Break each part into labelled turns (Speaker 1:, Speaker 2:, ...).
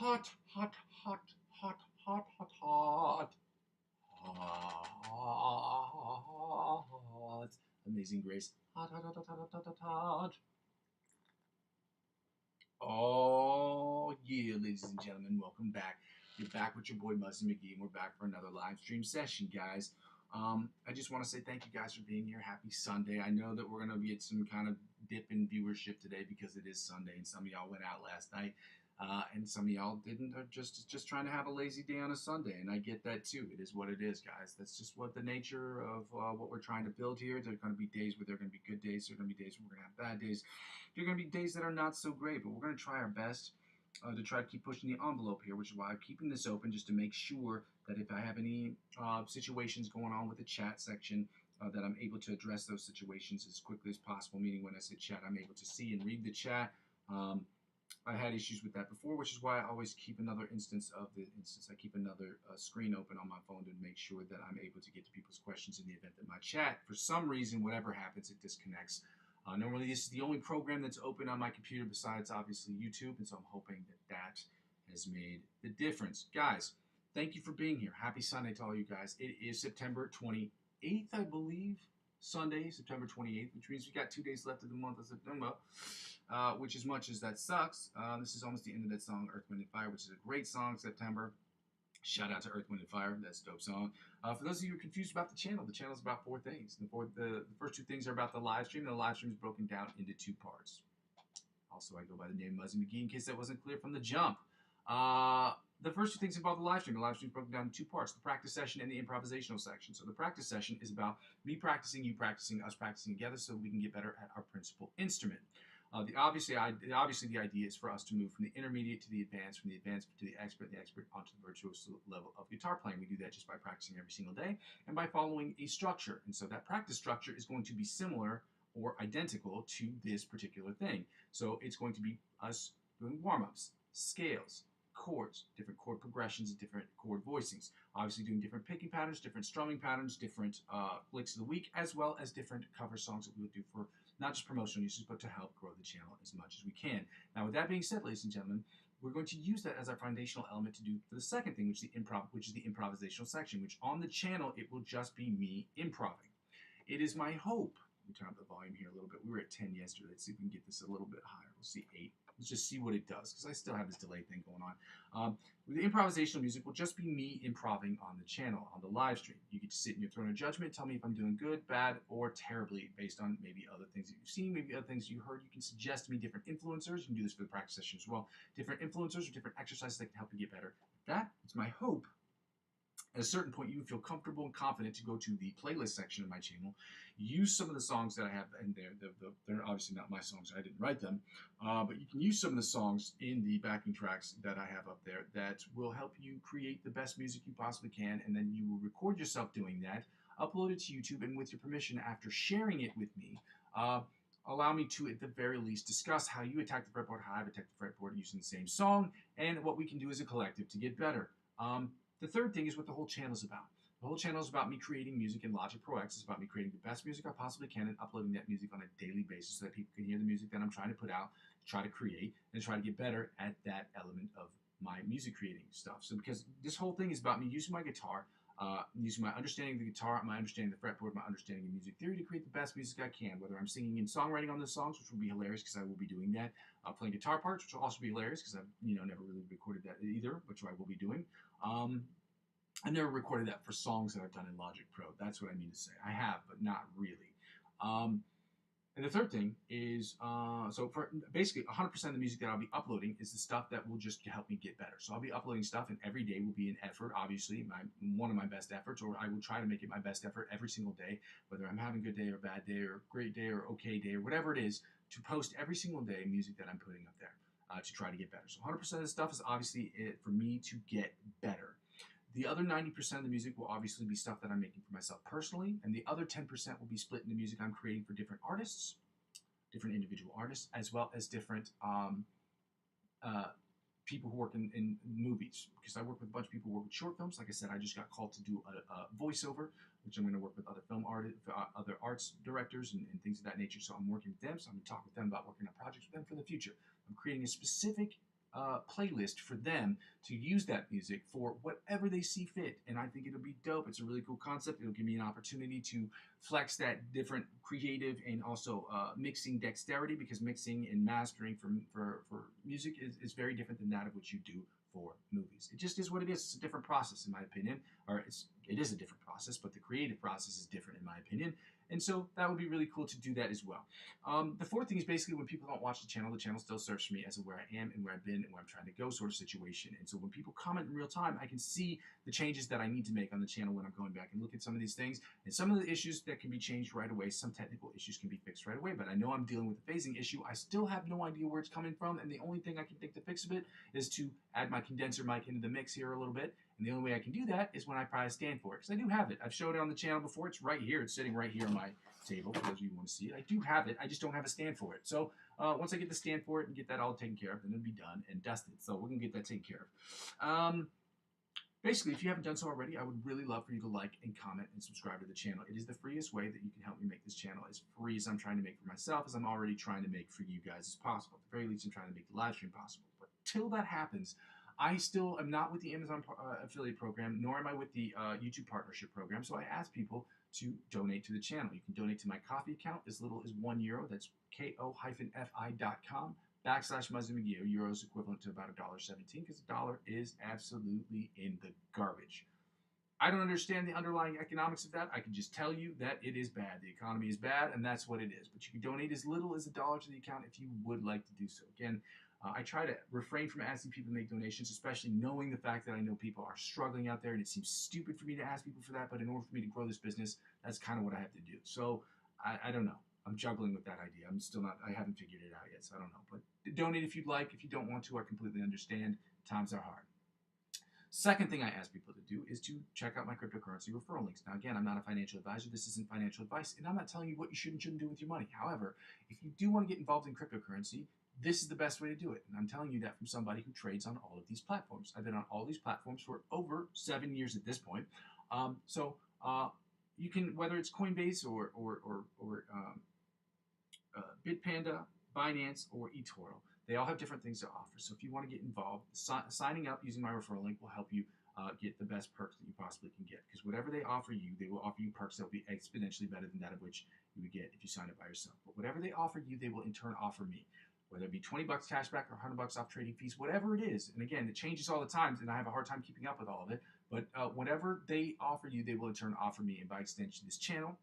Speaker 1: hot, hot, hot, hot, hot, hot, hot, hot. Amazing Grace. Hot, hot, hot, hot, hot, hot, hot, hot. Oh, yeah, ladies and gentlemen, welcome back. You're back with your boy Muzzy McGee, and we're back for another live stream session, guys. I just want to say thank you guys for being here. Happy Sunday. I know that we're going to get some kind of dip in viewership today because it is Sunday, and some of y'all went out last night, and some of y'all didn't, are just trying to have a lazy day on a Sunday, and I get that too. It is what it is, guys. That's just what the nature of what we're trying to build here. There are going to be days where there are going to be good days. There are going to be days where we're going to have bad days. There are going to be days that are not so great, but we're going to try our best to try to keep pushing the envelope here, which is why I'm keeping this open just to make sure that if I have any situations going on with the chat section, that I'm able to address those situations as quickly as possible, meaning when I say chat, I'm able to see and read the chat. I had issues with that before, which is why I always keep another instance of the instance. I keep another screen open on my phone to make sure that I'm able to get to people's questions in the event that my chat, for some reason, whatever happens, it disconnects. Normally, this is the only program that's open on my computer besides, obviously, YouTube, and so I'm hoping that that has made the difference. Guys, thank you for being here. Happy Sunday to all you guys. It is September 28th, I believe, Sunday, September 28th, which means we got 2 days left of the month of September, which as much as that sucks, this is almost the end of that song, Earth, Wind, and Fire, which is a great song, September. Shout out to Earth, Wind, and Fire. That's a dope song. For those of you who are confused about the channel is about four things. The first two things are about the live stream, and the live stream is broken down into two parts. Also, I go by the name Muzzy McGee in case that wasn't clear from the jump. The first two things about the live stream is broken down in two parts, the practice session and the improvisational section. So the practice session is about me practicing, you practicing, us practicing together so we can get better at our principal instrument. Obviously, the idea is for us to move from the intermediate to the advanced, from the advanced to the expert onto the virtuoso level of guitar playing. We do that just by practicing every single day and by following a structure. And so that practice structure is going to be similar or identical to this particular thing. So it's going to be us doing warm-ups, scales, chords, different chord progressions, and different chord voicings. Obviously doing different picking patterns, different strumming patterns, different licks of the week, as well as different cover songs that we would do for not just promotional uses, but to help grow the channel as much as we can. Now, with that being said, ladies and gentlemen, we're going to use that as our foundational element to do for the second thing, which is the improvisational section, which on the channel, it will just be me improving. It is my hope. Let me turn up the volume here a little bit. We were at 10 yesterday. Let's see if we can get this a little bit higher. We'll see 8. Let's just see what it does, because I still have this delay thing going on. With the improvisational music will just be me improving on the channel, on the live stream. You get to sit in your throne of judgment, tell me if I'm doing good, bad, or terribly, based on maybe other things that you've seen, maybe other things you heard. You can suggest to me different influencers. You can do this for the practice session as well. Different influencers or different exercises that can help you get better. That is my hope. At a certain point, you feel comfortable and confident to go to the playlist section of my channel, use some of the songs that I have in there. They're obviously not my songs. I didn't write them. But you can use some of the songs in the backing tracks that I have up there that will help you create the best music you possibly can. And then you will record yourself doing that, upload it to YouTube, and with your permission, after sharing it with me, allow me to, at the very least, discuss how you attack the fretboard, how I've attacked the fretboard using the same song, and what we can do as a collective to get better. The third thing is what the whole channel is about. The whole channel is about me creating music in Logic Pro X. It's about me creating the best music I possibly can and uploading that music on a daily basis so that people can hear the music that I'm trying to put out, try to create, and try to get better at that element of my music creating stuff. So because this whole thing is about me using my guitar, using my understanding of the guitar, my understanding of the fretboard, my understanding of music theory to create the best music I can, whether I'm singing and songwriting on those songs, which will be hilarious because I will be doing that, playing guitar parts, which will also be hilarious because I've never really recorded that either, which I will be doing. I've never recorded that for songs that I've done in Logic Pro. That's what I mean to say. I have, but not really. And the third thing is, so for basically 100% of the music that I'll be uploading is the stuff that will just help me get better. So I'll be uploading stuff, and every day will be an effort, obviously, one of my best efforts, or I will try to make it my best effort every single day, whether I'm having a good day or a bad day or a great day or okay day or whatever it is, to post every single day music that I'm putting up there to try to get better. So 100% of the stuff is obviously it for me to get better. The other 90% of the music will obviously be stuff that I'm making for myself personally, and the other 10% will be split into music I'm creating for different artists, different individual artists, as well as different people who work in movies, because I work with a bunch of people who work with short films. Like I said, I just got called to do a voiceover, which I'm going to work with other film artists, other arts directors, and things of that nature. So I'm working with them. So I'm going to talk with them about working on projects with them for the future. I'm creating a specific playlist for them to use that music for whatever they see fit. And I think it'll be dope. It's a really cool concept. It'll give me an opportunity to flex that different creative and also mixing dexterity, because mixing and mastering for music is very different than that of what you do for movies. It just is what it is. It's a different process, in my opinion, or it is a different process, but the creative process is different, in my opinion. And so that would be really cool to do that as well. The fourth thing is basically when people don't watch the channel still serves for me as a where I am and where I've been and where I'm trying to go sort of situation. And so when people comment in real time, I can see the changes that I need to make on the channel when I'm going back and look at some of these things. And some of the issues that can be changed right away, some technical issues can be fixed right away, but I know I'm dealing with a phasing issue. I still have no idea where it's coming from, and the only thing I can think to fix it is to add my condenser mic into the mix here a little bit. And the only way I can do that is when I probably stand for it, because I do have it. I've showed it on the channel before. It's right here. It's sitting right here on my table, for those of you who want to see it. I do have it. I just don't have a stand for it. So once I get the stand for it and get that all taken care of, then it'll be done and dusted. So we're going to get that taken care of. Basically, if you haven't done so already, I would really love for you to like and comment and subscribe to the channel. It is the freest way that you can help me make this channel as free as I'm trying to make for myself, as I'm already trying to make for you guys as possible. At the very least, I'm trying to make the live stream possible. But till that happens, I still am not with the Amazon affiliate program, nor am I with the YouTube partnership program. So I ask people to donate to the channel. You can donate to my coffee account as little as €1. That's ko-fi.com/Muzzy McGee. Euros equivalent to about $1.17, because the dollar is absolutely in the garbage. I don't understand the underlying economics of that. I can just tell you that it is bad. The economy is bad, and that's what it is. But you can donate as little as $1 to the account if you would like to do so. Again, I try to refrain from asking people to make donations, especially knowing the fact that I know people are struggling out there, and it seems stupid for me to ask people for that, but in order for me to grow this business, that's kind of what I have to do. So I don't know. I'm juggling with that idea. I haven't figured it out yet, so I don't know. But donate if you'd like. If you don't want to, I completely understand. Times are hard. Second thing I ask people to do is to check out my cryptocurrency referral links. Now, again, I'm not a financial advisor. This isn't financial advice, and I'm not telling you what you should and shouldn't do with your money. However, if you do want to get involved in cryptocurrency, this is the best way to do it. And I'm telling you that from somebody who trades on all of these platforms. I've been on all these platforms for over 7 years at this point. You can, whether it's Coinbase or Bitpanda, Binance, or eToro, they all have different things to offer. So if you want to get involved, signing up using my referral link will help you get the best perks that you possibly can get. Because whatever they offer you, they will offer you perks that will be exponentially better than that of which you would get if you sign up by yourself. But whatever they offer you, they will in turn offer me. Whether it be $20 cash back or $100 off trading fees, whatever it is. And again, it changes all the time, and I have a hard time keeping up with all of it. But whatever they offer you, they will in turn offer me, and by extension, this channel,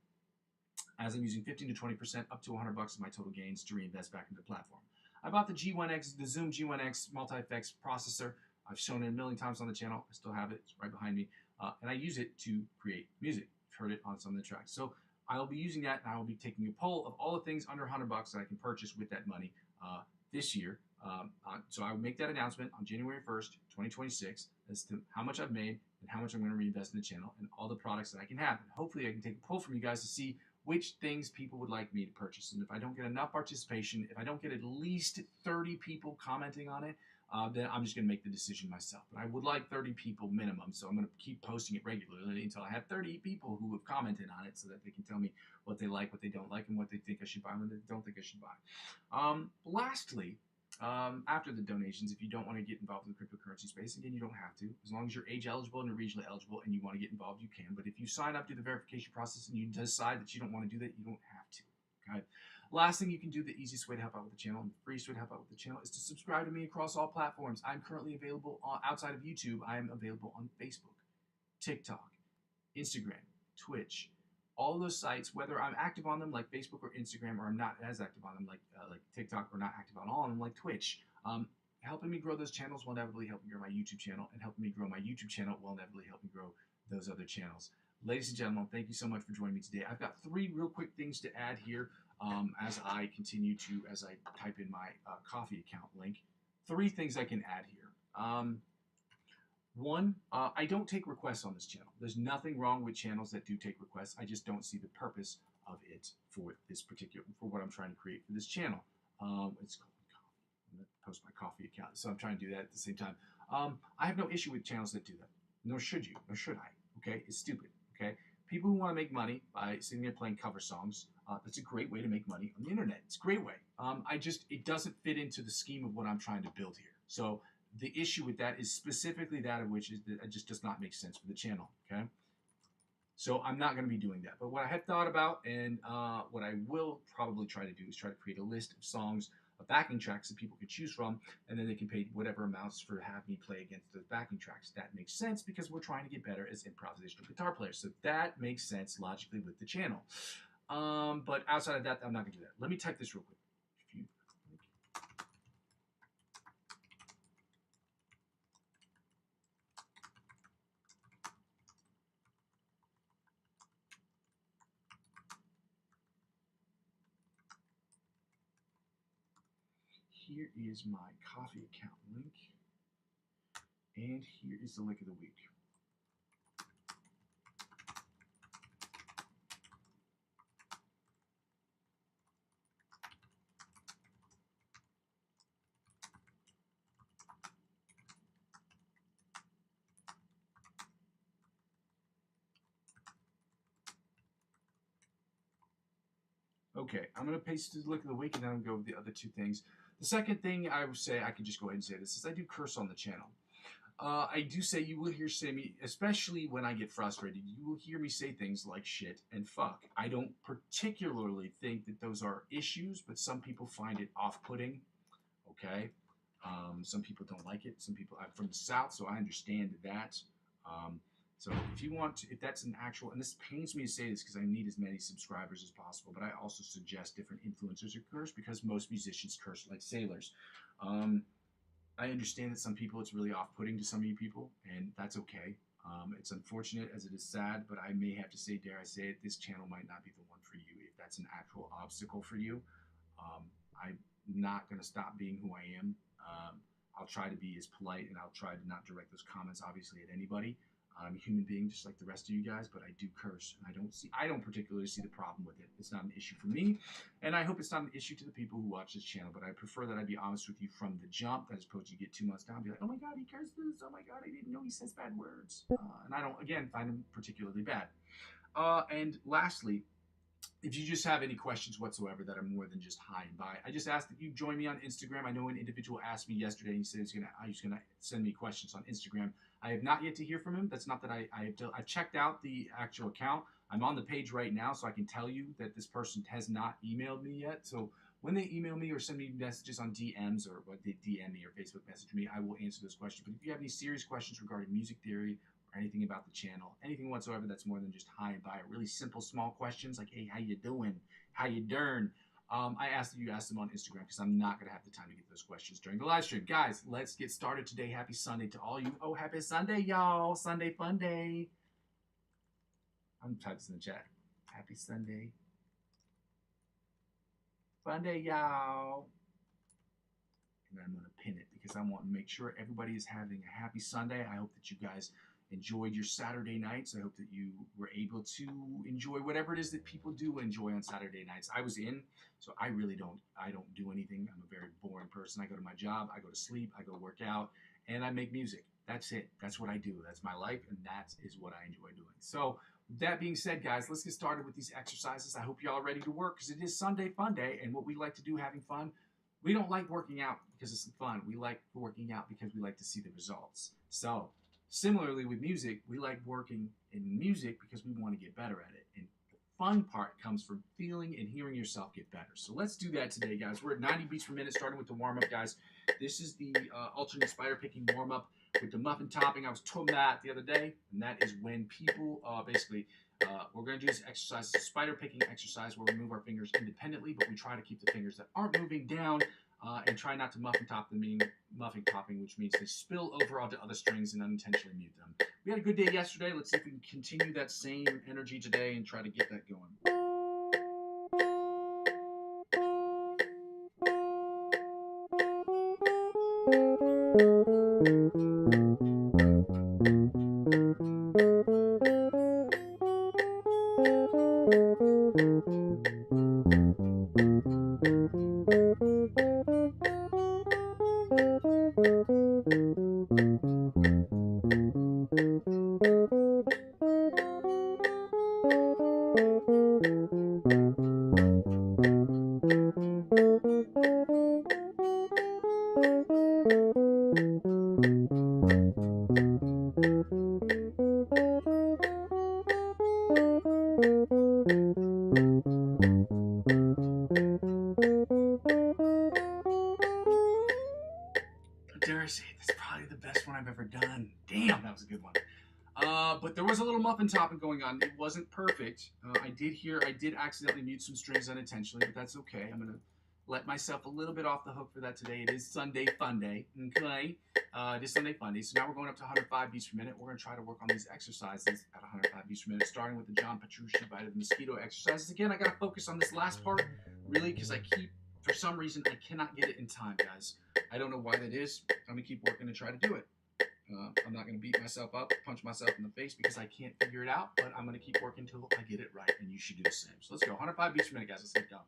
Speaker 1: as I'm using 15 to 20% up to $100 of my total gains to reinvest back into the platform. I bought the Zoom G1X multi-effects processor. I've shown it a million times on the channel. I still have it. It's right behind me. And I use it to create music. You've heard it on some of the tracks. So I will be using that, and I will be taking a poll of all the things under $100 that I can purchase with that money this year. So I will make that announcement on January 1st, 2026, as to how much I've made and how much I'm going to reinvest in the channel and all the products that I can have. And hopefully I can take a poll from you guys to see which things people would like me to purchase. And if I don't get enough participation, if I don't get at least 30 people commenting on it, then I'm just going to make the decision myself. But I would like 30 people minimum, so I'm going to keep posting it regularly until I have 30 people who have commented on it, so that they can tell me what they like, what they don't like, and what they think I should buy, and what they don't think I should buy. Lastly, after the donations, if you don't want to get involved in the cryptocurrency space, again, you don't have to. As long as you're age eligible and you're regionally eligible and you want to get involved, you can. But if you sign up, do the verification process, and you decide that you don't want to do that, you don't have to. Okay. Last thing you can do, the easiest way to help out with the channel and the freest way to help out with the channel, is to subscribe to me across all platforms. I'm currently available outside of YouTube. I am available on Facebook, TikTok, Instagram, Twitch, all those sites, whether I'm active on them like Facebook or Instagram, or I'm not as active on them like TikTok, or not active on all of them like Twitch. Helping me grow those channels will inevitably help me grow my YouTube channel, and helping me grow my YouTube channel will inevitably help me grow those other channels. Ladies and gentlemen, thank you so much for joining me today. I've got 3 real quick things to add here as I type in my coffee account link. 3 things I can add here. One, I don't take requests on this channel. There's nothing wrong with channels that do take requests. I just don't see the purpose of it for what I'm trying to create for this channel. It's called coffee. I'm going to post my coffee account, so I'm trying to do that at the same time. I have no issue with channels that do that. Nor should you, nor should I. Okay, it's stupid. Okay, people who want to make money by sitting there playing cover songs, that's a great way to make money on the internet. It's a great way. It doesn't fit into the scheme of what I'm trying to build here. So the issue with that is specifically that of which is that it just does not make sense for the channel, okay? So I'm not going to be doing that. But what I had thought about and what I will probably try to do is try to create a list of songs, of backing tracks that people can choose from, and then they can pay whatever amounts for having me play against those backing tracks. That makes sense because we're trying to get better as improvisational guitar players. So that makes sense logically with the channel. But outside of that, I'm not going to do that. Let me type this real quick. Here is my coffee account link, and here is the lick of the week. Okay, I'm going to paste the lick of the week, and then I'm going to go with the other two things. The second thing I would say, I could just go ahead and say this, is I do curse on the channel. I do say, you will hear me, especially when I get frustrated, you will hear me say things like shit and fuck. I don't particularly think that those are issues, but some people find it off-putting, okay? Some people don't like it. Some people, I'm from the South, so I understand that. So if you want to, if that's an actual, and this pains me to say this because I need as many subscribers as possible, but I also suggest different influencers who curse because most musicians curse like sailors. I understand that some people it's really off-putting to some of you people, and that's okay. It's unfortunate as it is sad, but I may have to say, dare I say it, this channel might not be the one for you if that's an actual obstacle for you. I'm not going to stop being who I am. I'll try to be as polite, and I'll try to not direct those comments, obviously, at anybody. I'm a human being just like the rest of you guys, but I do curse, and I don't particularly see the problem with it. It's not an issue for me, and I hope it's not an issue to the people who watch this channel, but I prefer that I be honest with you from the jump, as opposed to get 2 months down and be like, oh my god, he curses, oh my god, I didn't know he says bad words. And I don't, again, find them particularly bad. And lastly, if you just have any questions whatsoever that are more than just hi and bye, I just ask that you join me on Instagram. I know an individual asked me yesterday, and he said he's gonna send me questions on Instagram. I have not yet to hear from him. That's not that I've checked out the actual account. I'm on the page right now, so I can tell you that this person has not emailed me yet. So when they email me or send me messages on DMs or what they DM me or Facebook message me, I will answer those questions. But if you have any serious questions regarding music theory or anything about the channel, anything whatsoever that's more than just hi and bye, or really simple, small questions like, hey, how you doing? How you dern? I ask that you ask them on Instagram because I'm not going to have the time to get those questions during the live stream. Guys, let's get started today. Happy Sunday to all you. Oh, happy Sunday, y'all. Sunday fun day. I'm typing this in the chat. Happy Sunday. Fun day, y'all. And then I'm going to pin it because I want to make sure everybody is having a happy Sunday. I hope that you guys enjoyed your Saturday nights. I hope that you were able to enjoy whatever it is that people do enjoy on Saturday nights. I was in, so I don't do anything. I'm a very boring person. I go to my job, I go to sleep, I go work out, and I make music. That's it. That's what I do. That's my life, and that is what I enjoy doing. So with that being said, guys, let's get started with these exercises. I hope y'all are ready to work because it is Sunday fun day, and what we like to do having fun, we don't like working out because it's fun. We like working out because we like to see the results. So similarly with music, we like working in music because we want to get better at it. And the fun part comes from feeling and hearing yourself get better. So let's do that today, guys. We're at 90 beats per minute, starting with the warm-up, guys. This is the alternate spider picking warm-up with the muffin topping. I was told that the other day, and that is when people we're going to do this exercise. It's a spider picking exercise where we move our fingers independently, but we try to keep the fingers that aren't moving down and try not to muffin top them, meaning muffin topping, which means they spill over onto other strings and unintentionally mute them. We had a good day yesterday. Let's see if we can continue that same energy today and try to get that going. best one I've ever done. Damn, that was a good one. But there was a little muffin topping going on. It wasn't perfect. I did accidentally mute some strings unintentionally, but that's okay. I'm going to let myself a little bit off the hook for that today. It is Sunday Fun Day, okay? It is Sunday Fun Day. So now we're going up to 105 beats per minute. We're going to try to work on these exercises at 105 beats per minute, starting with the John Petrucci Bite of the Mosquito exercises. Again, I got to focus on this last part, really, because for some reason, I cannot get it in time, guys. I don't know why that is. I'm going to keep working to try to do it. I'm not going to beat myself up, punch myself in the face because I can't figure it out, but I'm going to keep working until I get it right, and you should do the same. So let's go. 105 beats per minute, guys. Let's get going.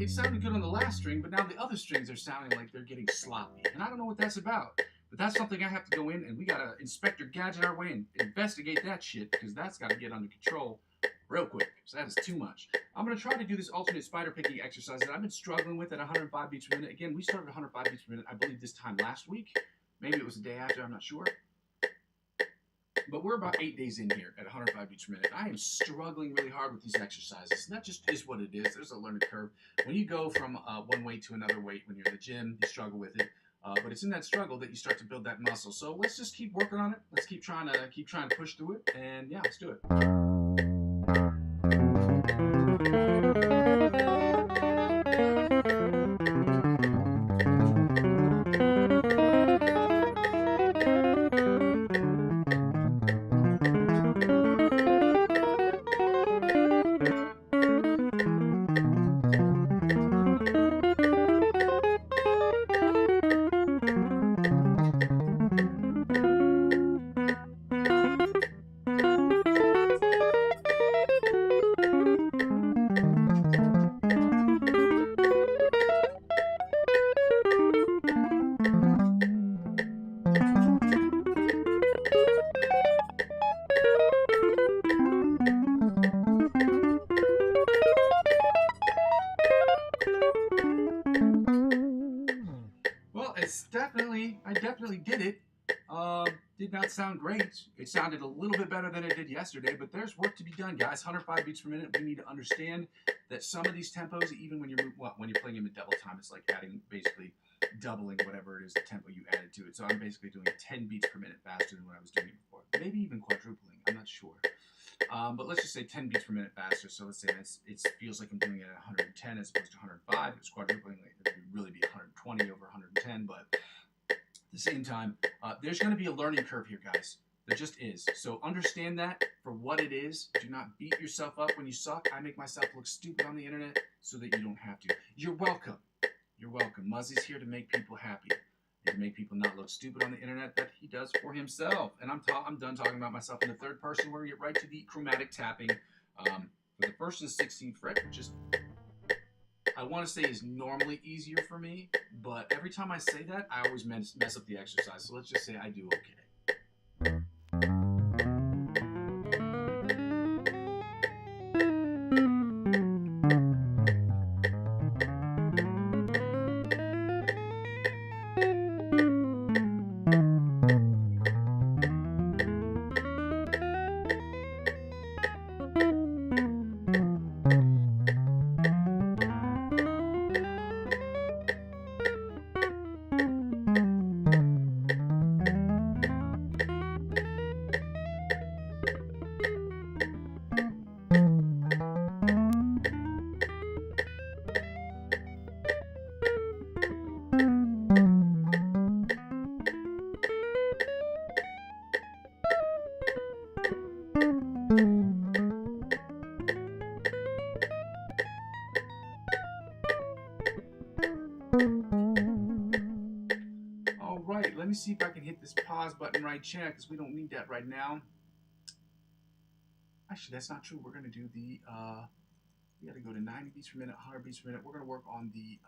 Speaker 1: It sounded good on the last string, but now the other strings are sounding like they're getting sloppy. And I don't know what that's about. But that's something I have to go in, and we got to Inspector Gadget our way and investigate that shit, because that's got to get under control real quick. So that is too much. I'm going to try to do this alternate spider picking exercise that I've been struggling with at 105 beats per minute. Again, we started 105 beats per minute, I believe, this time last week. Maybe it was the day after, I'm not sure. But we're about 8 days in here at 105 beats per minute. I am struggling really hard with these exercises. And that just is what it is. There's a learning curve. When you go from one weight to another weight, when you're in the gym, you struggle with it. But it's in that struggle that you start to build that muscle. So let's just keep working on it. Let's keep trying to push through it. And yeah, let's do it. I definitely did it. Did not sound great. It sounded a little bit better than it did yesterday, but there's work to be done, guys. 105 beats per minute. We need to understand that some of these tempos, even when you're playing them in double time, it's like basically doubling whatever it is the tempo you added to it. So I'm basically doing 10 beats per minute faster than what I was doing before. Maybe even quadrupling. I'm not sure. But let's just say 10 beats per minute faster. So let's say it feels like I'm doing it at 110 as opposed to 105. If it's quadrupling, it would really be 120 over 110. But at the same time, there's going to be a learning curve here, guys. There just is. So understand that for what it is. Do not beat yourself up when you suck. I make myself look stupid on the internet so that you don't have to. You're welcome. You're welcome. Muzzy's here to make people happy and to make people not look stupid on the internet that he does for himself. And I'm done talking about myself in the third person. We're going to get right to the chromatic tapping for the 1st and 16th fret, which is, I want to say, is normally easier for me, but every time I say that, I always mess up the exercise. So let's just say I do okay. All right, let me see if I can hit this pause button right here, because we don't need that right now. Actually, that's not true. We're going to do the, we got to go to 90 beats per minute, 100 beats per minute. We're going to work on the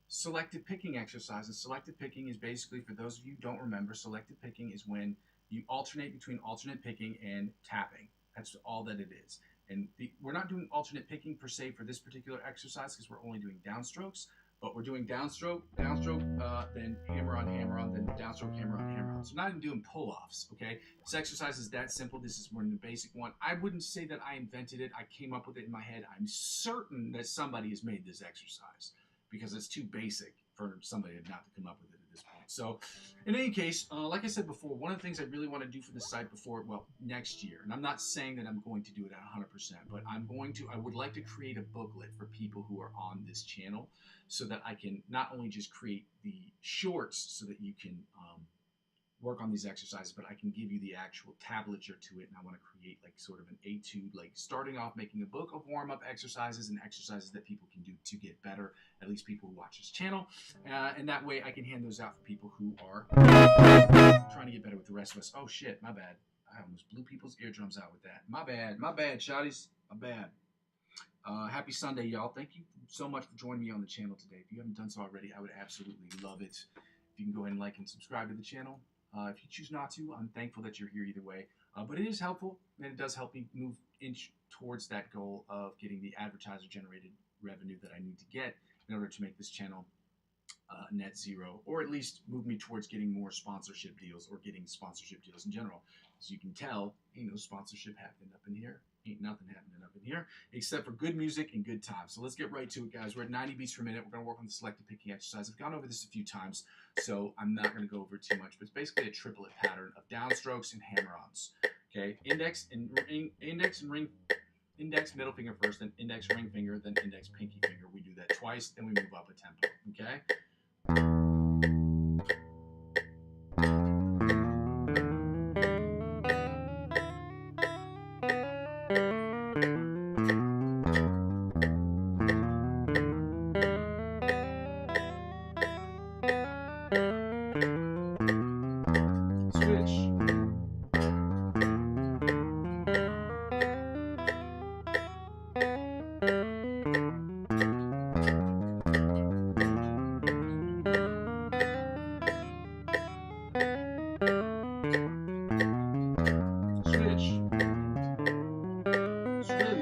Speaker 1: selective picking exercise. And selective picking is basically, for those of you who don't remember, selective picking is when you alternate between alternate picking and tapping. That's all that it is. And we're not doing alternate picking per se for this particular exercise, because we're only doing downstrokes. But we're doing downstroke, downstroke, then hammer on, then downstroke, hammer on. So not even doing pull-offs, okay? This exercise is that simple. This is more than the basic one. I wouldn't say that I invented it. I came up with it in my head. I'm certain that somebody has made this exercise, because it's too basic for somebody not to come up with it at this point. So in any case, like I said before, one of the things I really want to do for the site before, well, next year, and I'm not saying that I'm going to do it at 100%, but I would like to create a booklet for people who are on this channel, so that I can not only just create the shorts so that you can work on these exercises, but I can give you the actual tablature to it. And I want to create like sort of an etude, like starting off making a book of warm-up exercises and exercises that people can do to get better, at least people who watch this channel. And that way I can hand those out for people who are trying to get better with the rest of us. Oh shit, my bad. I almost blew people's eardrums out with that. My bad, shotties, my bad. Happy Sunday, y'all. Thank you so much for joining me on the channel today. If you haven't done so already, I would absolutely love it if you can go ahead and like and subscribe to the channel. If you choose not to, I'm thankful that you're here either way. But it is helpful, and it does help me move towards that goal of getting the advertiser-generated revenue that I need to get in order to make this channel net zero, or at least move me towards getting more sponsorship deals, or getting sponsorship deals in general. As you can tell, ain't no sponsorship happening up in here. Ain't nothing happening up in here except for good music and good times. So let's get right to it, guys. We're at 90 beats per minute. We're going to work on the selective picking exercise. I've gone over this a few times, so I'm not going to go over too much, but it's basically a triplet pattern of downstrokes and hammer-ons. Okay, index, middle finger first, then index, ring finger, then index, pinky finger. We do that twice, then we move up a tempo. Okay.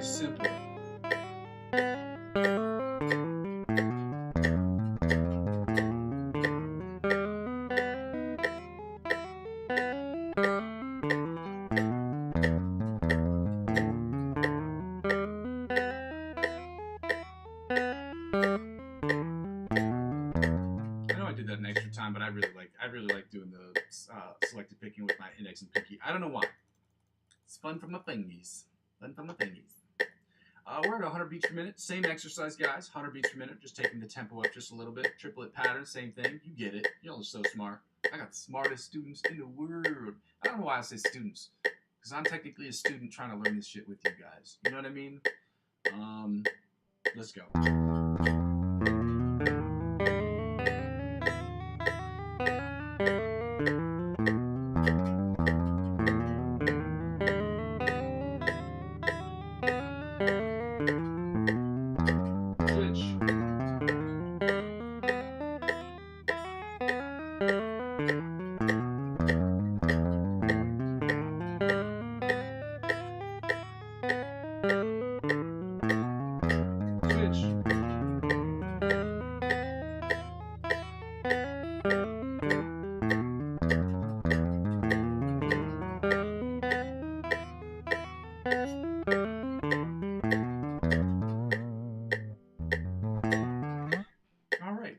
Speaker 1: Simple. I know I did that an extra time, but I really like doing the selective picking with my index and pinky. I don't know why. It's fun for my fingies. Fun for my fingies. We're at 100 beats per minute. Same exercise, guys. 100 beats per minute. Just taking the tempo up just a little bit. Triplet pattern, same thing. You get it. Y'all are so smart. I got the smartest students in the world. I don't know why I say students, because I'm technically a student trying to learn this shit with you guys. You know what I mean? Let's go.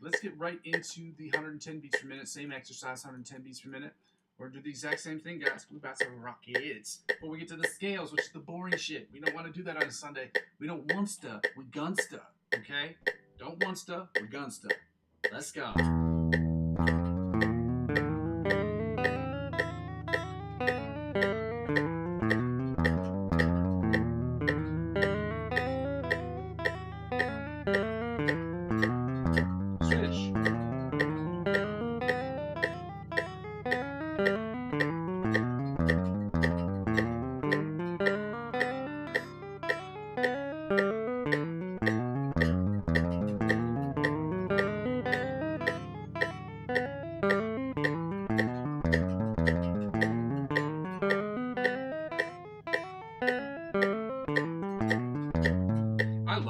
Speaker 1: Let's get right into the 110 beats per minute. Same exercise, 110 beats per minute. We're going to do the exact same thing, guys. We're about to rock it. Before we get to the scales, which is the boring shit. We don't want to do that on a Sunday. We don't want stuff. We gun stuff. Okay? Don't want stuff. We gun stuff. Let's go.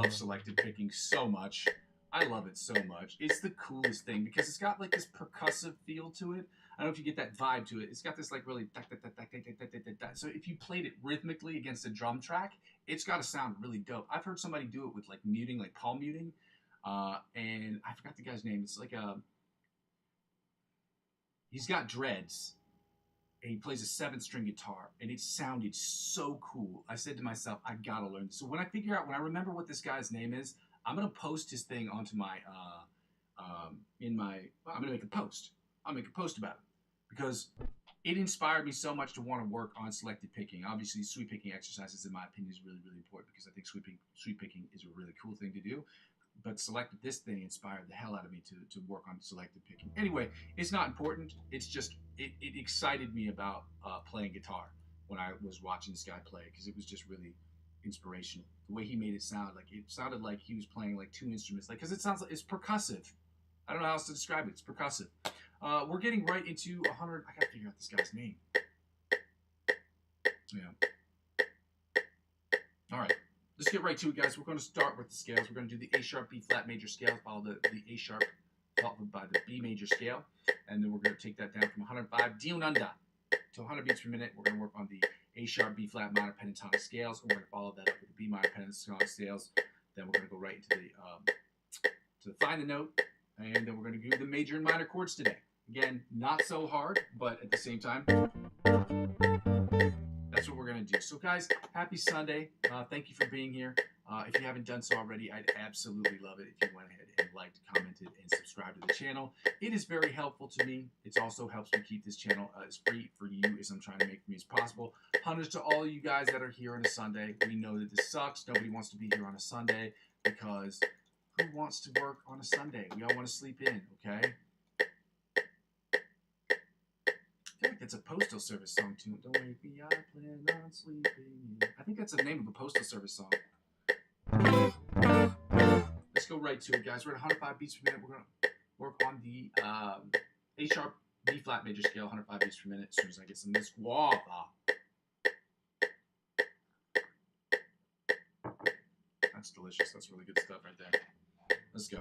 Speaker 1: love selective picking so much. I love it so much. It's the coolest thing because it's got like this percussive feel to it. I don't know if you get that vibe to it. It's got this like really so if you played it rhythmically against a drum track, it's got to sound really dope. I've heard somebody do it with like muting, like palm muting, and I forgot the guy's name. It's like he's got dreads and he plays a 7-string guitar, and it sounded so cool. I said to myself, I gotta learn this. So when I remember what this guy's name is, I'm gonna post his thing onto my I'm gonna make a post. I'll make a post about it because it inspired me so much to want to work on selective picking. Obviously, sweep picking exercises, in my opinion, is really, really important because I think sweep picking is a really cool thing to do. But this thing inspired the hell out of me to work on selective picking. Anyway, it's not important. It's just, it excited me about playing guitar when I was watching this guy play because it was just really inspirational. The way he made it sounded like he was playing like 2 instruments, like because it sounds like it's percussive. I don't know how else to describe it. It's percussive. We're getting right into 100. I gotta figure out this guy's name. Yeah. All right. Let's get right to it, guys. We're going to start with the scales. We're going to do the A sharp, B flat major scale, follow the A sharp, followed by the B major scale, and then we're going to take that down from 105 down under to 100 beats per minute. We're going to work on the A sharp, B flat minor pentatonic scales, and we're going to follow that up with the B minor pentatonic scales. Then we're going to go right into the find the note, and then we're going to do the major and minor chords today. Again, not so hard, but at the same time, that's what we're going to do. So, guys, happy Sunday. Thank you for being here. If you haven't done so already, I'd absolutely love it if you went ahead and liked, commented, and subscribed to the channel. It is very helpful to me. It also helps me keep this channel as free for you as I'm trying to make for me as possible. Hundreds to all of you guys that are here on a Sunday. We know that this sucks. Nobody wants to be here on a Sunday because who wants to work on a Sunday? We all want to sleep in, okay? I feel like that's a Postal Service song too. Don't wake me, I plan on sleeping. I think that's the name of a Postal Service song. Let's go right to it, guys. We're at 105 beats per minute. We're going to work on the A sharp, B flat major scale, 105 beats per minute. As soon as I get some of this guava. That's delicious. That's really good stuff right there. Let's go.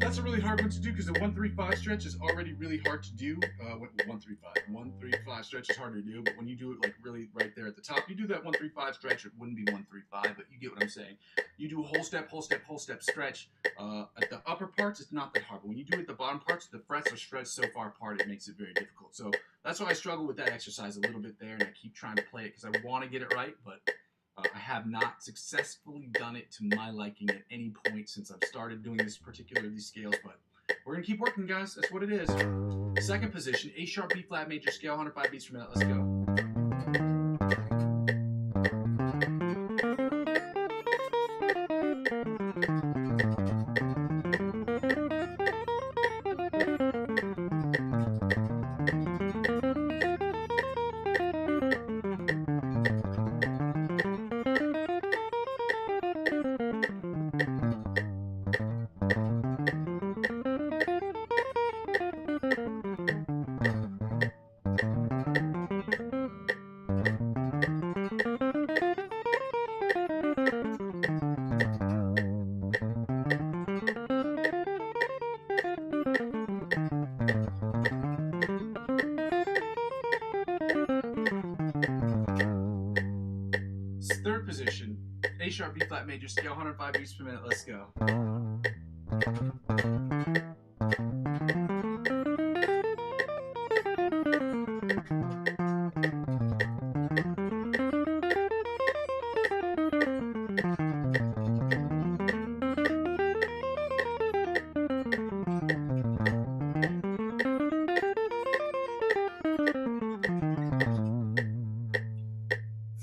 Speaker 1: That's a really hard one to do because the 1-3-5 stretch is already really hard to do. 1-3-5 stretch is hard to do, but when you do it like really right there at the top, you do that 1-3-5 stretch. It wouldn't be 1-3-5, but you get what I'm saying. You do a whole step, whole step, whole step stretch. At the upper parts, it's not that hard, but when you do it at the bottom parts, the frets are stretched so far apart, it makes it very difficult. So that's why I struggle with that exercise a little bit there, and I keep trying to play it because I want to get it right, but I have not successfully done it to my liking at any point since I've started doing these scales, but we're going to keep working, guys. That's what it is. Second position, A sharp, B flat major scale, 105 beats per minute. Let's go. Third position, A sharp, B flat major scale, 105 beats per minute. Let's go.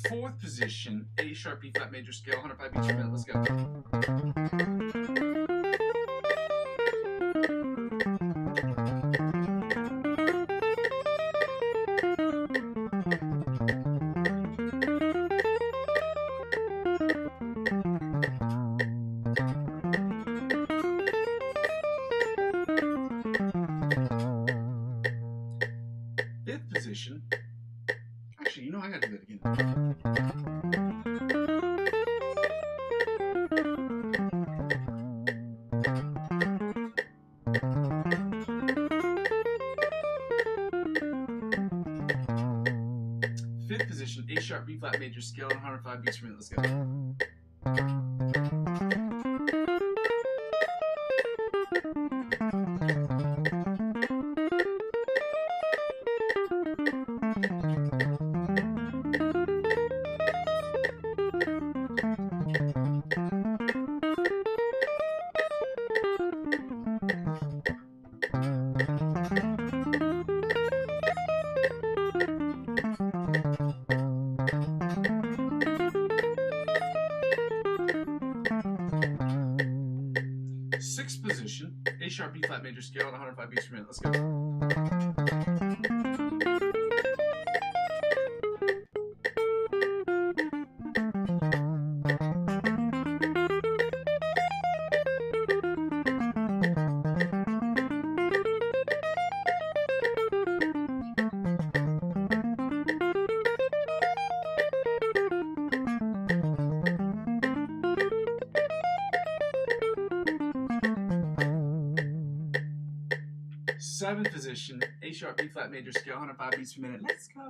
Speaker 1: Fourth position, A sharp, B flat major scale, 105 beats per minute. Let's go. Fifth position, actually, you know, I gotta do that again. Fifth position, A sharp, B flat major scale, 105 beats per minute. Let's go. Sixth position, A sharp, B flat major scale, 105 beats per minute. Let's go. Seventh position, A sharp, B flat major scale, 105 beats per minute. Let's go.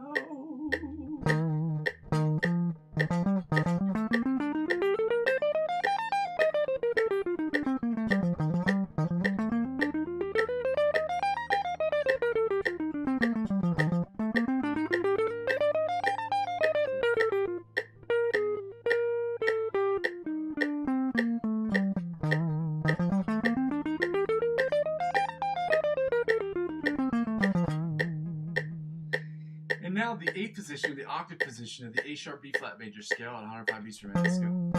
Speaker 1: And now the eighth position, the octave position of the A sharp, B flat major scale at 105 beats per minute. Let's go.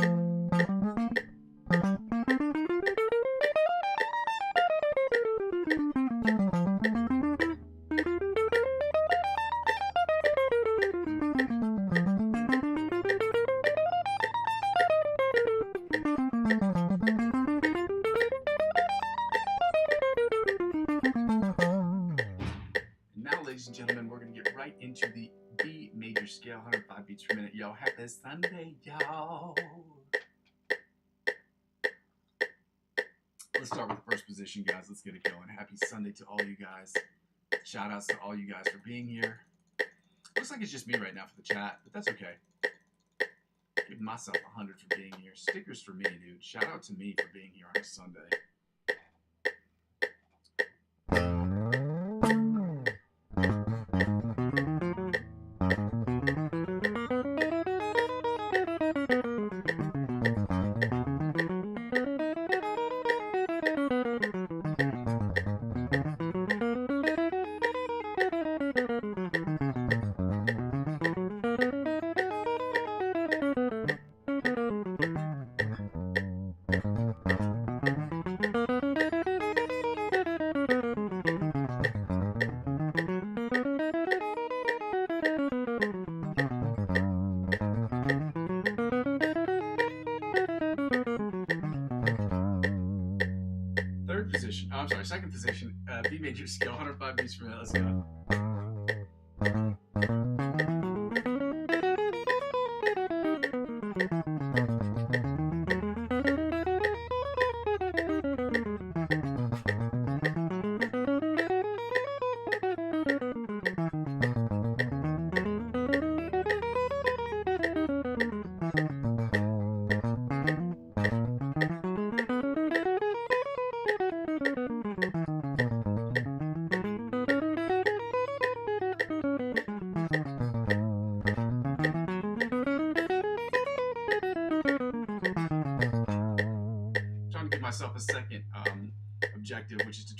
Speaker 1: Ladies and gentlemen, we're going to get right into the B major scale, 105 beats per minute. Yo, happy Sunday, y'all. Let's start with the first position, guys. Let's get it going. Happy Sunday to all you guys. Shout outs to all you guys for being here. Looks like it's just me right now for the chat, but that's okay. Give myself 100 for being here. Stickers for me, dude. Shout out to me for being here on a Sunday. Second position, B major scale, 105 beats per minute. Let's go.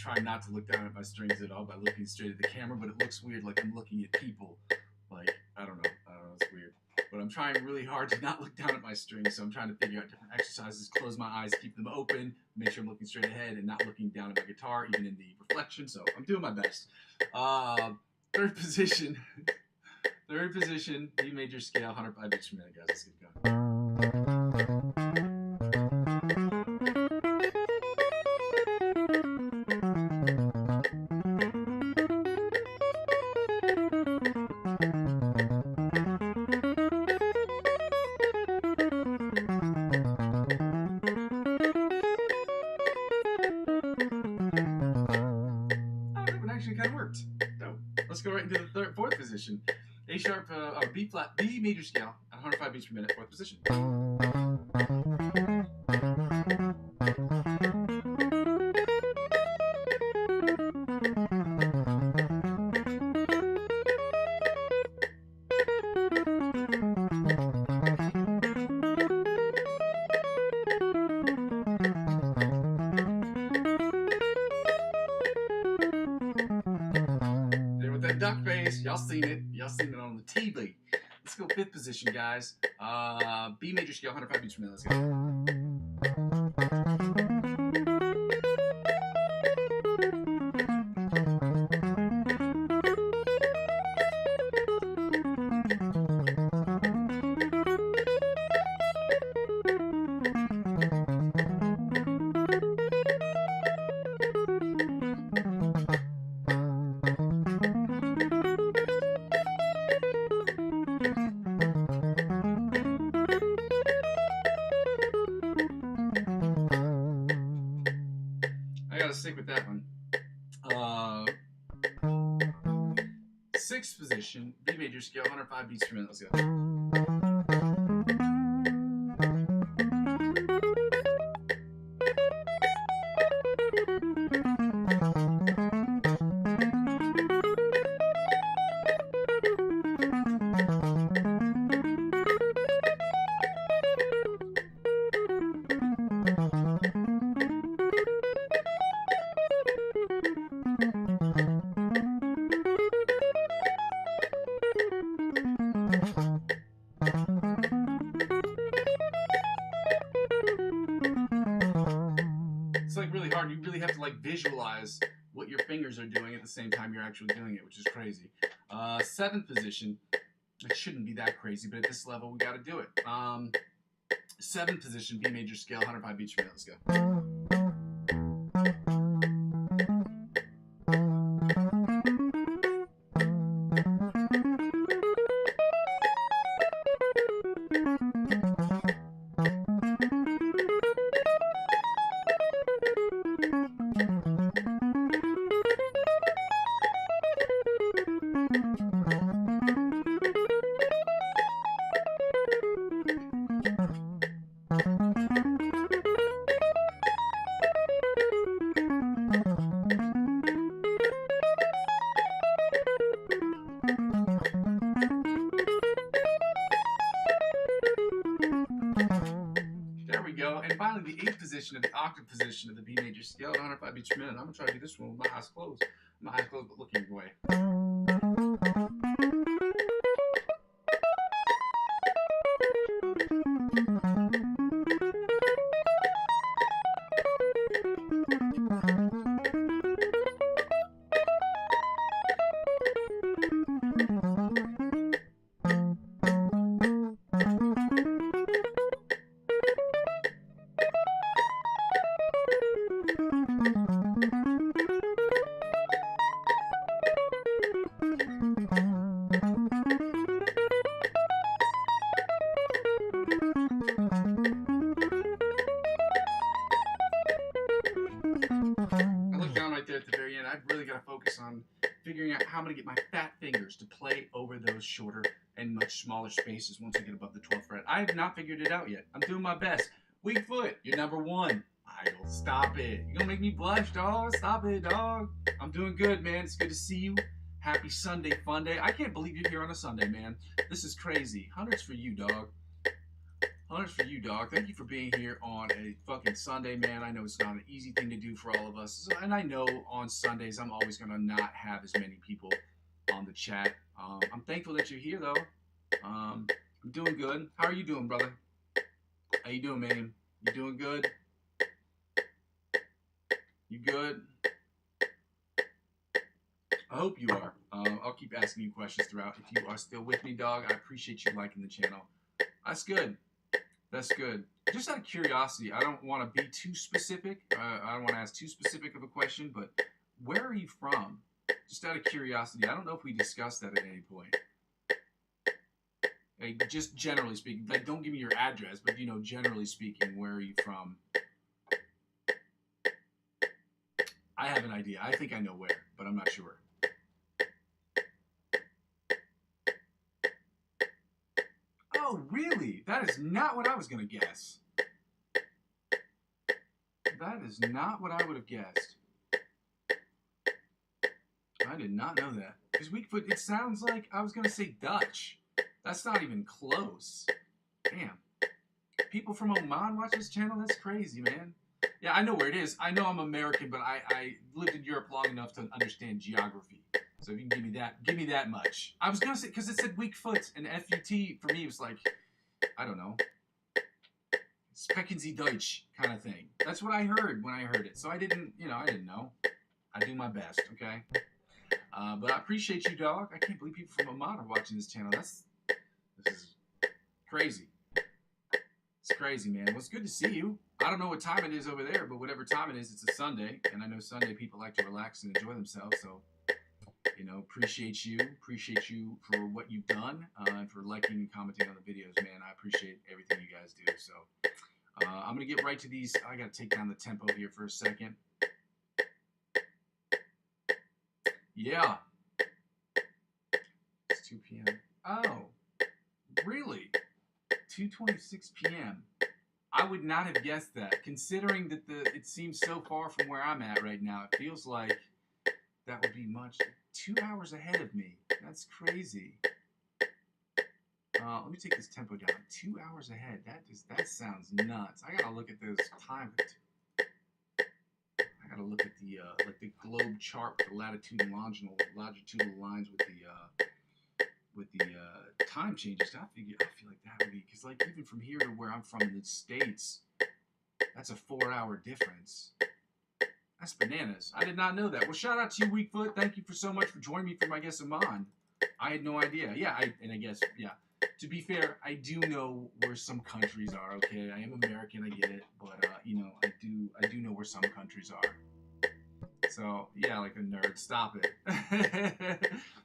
Speaker 1: try not to look down at my strings at all by looking straight at the camera, but it looks weird, like I'm looking at people. Like, I don't know, it's weird. But I'm trying really hard to not look down at my strings, so I'm trying to figure out different exercises, close my eyes, keep them open, make sure I'm looking straight ahead and not looking down at my guitar, even in the reflection, so I'm doing my best. Third position, B major scale, 105 beats per minute, guys, let's get going. Kind of worked. So let's go right into the fourth position. A sharp, B flat, B major scale, 105 beats per minute, fourth position. Duck bass, y'all seen it on the TV. Let's go fifth position, guys. B major scale, 105 beats per minute. Let's go. I gotta stick with that one. Sixth position, B major scale, 105 beats per minute. Let's go. It's like really hard. You really have to like visualize what your fingers are doing at the same time you're actually doing it, which is crazy. Seventh position, it shouldn't be that crazy, but at this level we got to do it. Seventh position, B major scale, 105 beats per minute. Let's go. There we go. And finally, the eighth position of the octave position of the B major scale, 105 beats per minute. I'm going to try to do this one with my eyes closed. My eyes closed, but looking away. I look down right there at the very end. I've really got to focus on figuring out how I'm going to get my fat fingers to play over those shorter and much smaller spaces once I get above the 12th fret. I have not figured it out yet. I'm doing my best. Weak foot, you're number one. Idle, stop it. You're going to make me blush, dog. Stop it, dog. I'm doing good, man. It's good to see you. Happy Sunday, fun day. I can't believe you're here on a Sunday, man. This is crazy. Hundreds for you, dog. Honors for you, dog. Thank you for being here on a fucking Sunday, man. I know it's not an easy thing to do for all of us. And I know on Sundays I'm always going to not have as many people on the chat. I'm thankful that you're here, though. I'm doing good. How are you doing, brother? How you doing, man? You doing good? You good? I hope you are. I'll keep asking you questions throughout. If you are still with me, dog, I appreciate you liking the channel. That's good. That's good. Just out of curiosity, I don't want to be too specific. I don't want to ask too specific of a question, but where are you from? Just out of curiosity. I don't know if we discussed that at any point. Like, just generally speaking. Like, don't give me your address, but, you know, generally speaking, where are you from? I have an idea. I think I know where, but I'm not sure. Oh, really? That is not what I was going to guess. That is not what I would have guessed. I did not know that. Because it sounds like I was going to say Dutch. That's not even close. Damn. People from Oman watch this channel? That's crazy, man. Yeah, I know where it is. I know I'm American, but I lived in Europe long enough to understand geography. So if you can give me that much. I was gonna say, because it said weak foot, and FUT for me was like, I don't know, Sprechen Sie Deutsch kind of thing. That's what I heard when I heard it. So I didn't know. I do my best, okay? But I appreciate you, dog. I can't believe people from Oman are watching this channel. This is crazy. It's crazy, man. Well, it's good to see you. I don't know what time it is over there, but whatever time it is, it's a Sunday. And I know Sunday people like to relax and enjoy themselves. So, you know, appreciate you for what you've done and for liking and commenting on the videos, man. I appreciate everything you guys do. So I'm going to get right to these. I got to take down the tempo here for a second. Yeah. It's 2 p.m. Oh, really? 2:26 p.m. I would not have guessed that, considering that it seems so far from where I'm at right now. It feels like that would be 2 hours ahead of me. That's crazy. Let me take this tempo down. 2 hours ahead. That sounds nuts. I gotta look at those time. I gotta look at the like the globe chart, the latitude and longitudinal lines with the time changes. I feel like that would be, because like even from here to where I'm from in the States, that's a 4-hour difference. That's bananas. I did not know that. Well, shout out to you, Weakfoot. Thank you so much for joining me from, I guess, Oman. I had no idea. Yeah, I guess, yeah. To be fair, I do know where some countries are, okay? I am American, I get it, but, you know, I do know where some countries are. So, yeah, like a nerd. Stop it.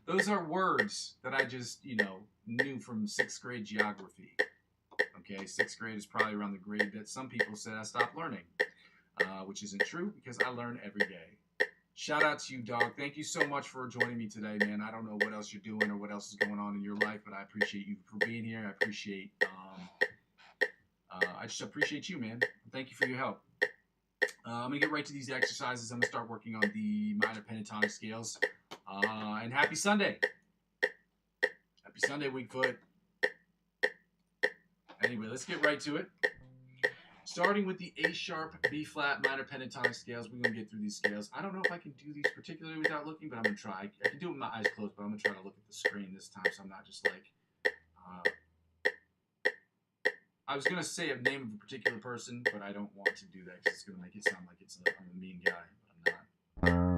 Speaker 1: Those are words that I just, you know, knew from 6th grade geography. Okay, 6th grade is probably around the grade that some people said I stopped learning, which isn't true because I learn every day. Shout out to you, dog. Thank you so much for joining me today, man. I don't know what else you're doing or what else is going on in your life, but I appreciate you for being here. I appreciate, I just appreciate you, man. Thank you for your help. I'm going to get right to these exercises. I'm going to start working on the minor pentatonic scales. And happy Sunday. Happy Sunday, Weakfoot. Anyway, let's get right to it. Starting with the A sharp, B flat, minor pentatonic scales. We're going to get through these scales. I don't know if I can do these particularly without looking, but I'm going to try. I can do it with my eyes closed, but I'm going to try to look at the screen this time so I'm not just like... I was going to say a name of a particular person, but I don't want to do that because it's going to make it sound like I'm a mean guy, but I'm not.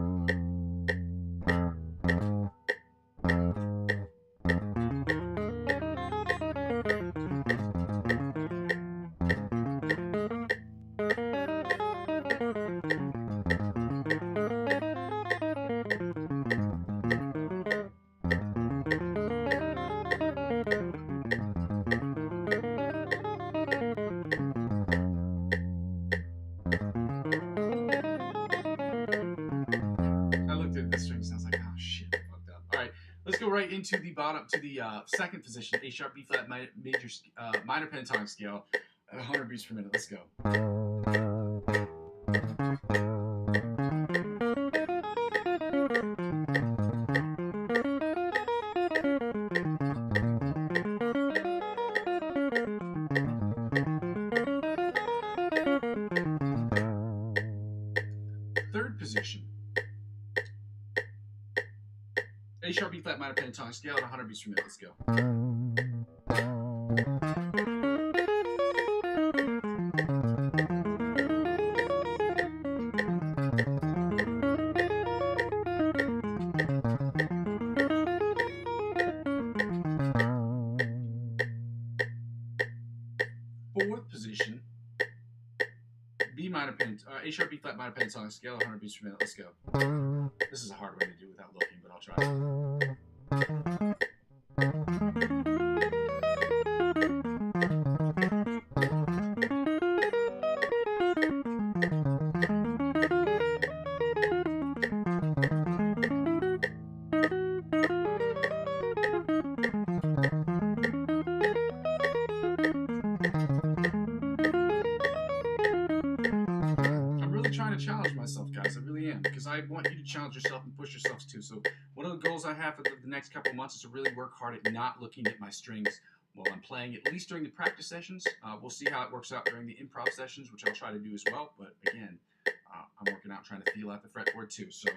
Speaker 1: Right into the bottom, to the second position, A sharp, B flat, minor pentatonic scale at 100 beats per minute. Let's go. pentatonic scale at 100 beats per minute. Let's go. Fourth position, A sharp B flat minor pentatonic scale, 100 beats per minute. Let's go. This is a hard way to do without looking, but I'll try. Trying to challenge myself, guys. I really am, because I want you to challenge yourself and push yourselves too. So one of the goals I have for the next couple of months is to really work hard at not looking at my strings while I'm playing, at least during the practice sessions. We'll see how it works out during the improv sessions, which I'll try to do as well. But again, I'm working out trying to feel out the fretboard too. So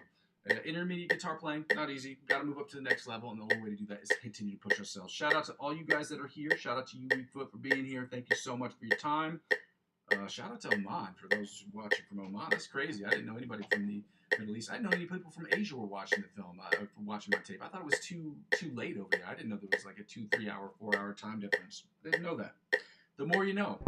Speaker 1: intermediate guitar playing, not easy. Got to move up to the next level, and the only way to do that is to continue to push ourselves. Shout out to all you guys that are here. Shout out to you, Weakfoot, for being here. Thank you so much for your time. Shout out to Oman, for those watching from Oman. That's crazy. I didn't know anybody from the Middle East. I didn't know any people from Asia were watching the film, watching my tape. I thought it was too late over there. I didn't know there was like a 2, 3 hour, 4 hour time difference. I didn't know that. The more you know.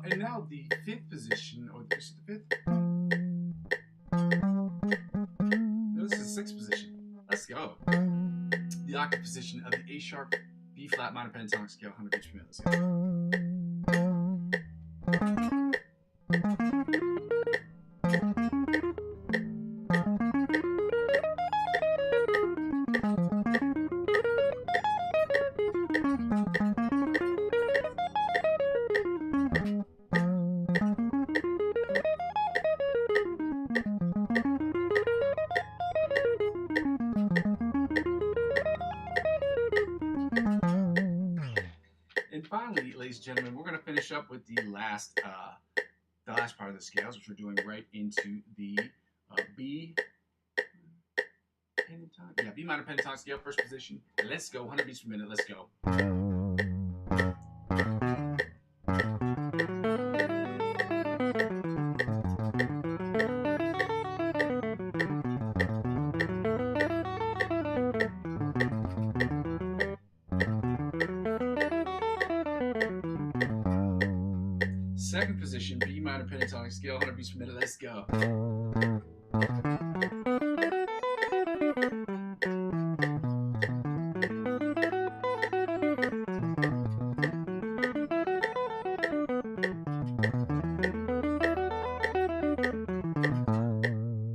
Speaker 1: And now the fifth position, or this is the fifth? No, this is the sixth position. Let's go. The octave position of the A sharp B flat minor pentatonic scale, 100 beats per minute. Let's go. And finally, ladies and gentlemen, we're going to finish up with the last part of the scales, which we're doing right into the B minor pentatonic scale, first position. Let's go, 100 beats per minute. Let's go. Second position, B minor pentatonic scale, 100 beats per minute. Let's go.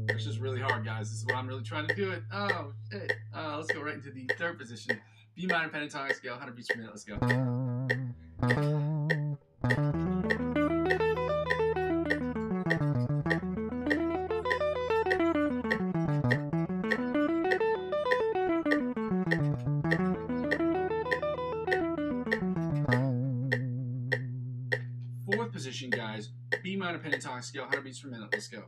Speaker 1: This is really hard, guys. This is what I'm really trying to do it. Oh, shit. Let's go right into the third position, B minor pentatonic scale, 100 beats per minute. Let's go. Fourth position, guys, B minor pentatonic scale, 100 beats per minute. Let's go.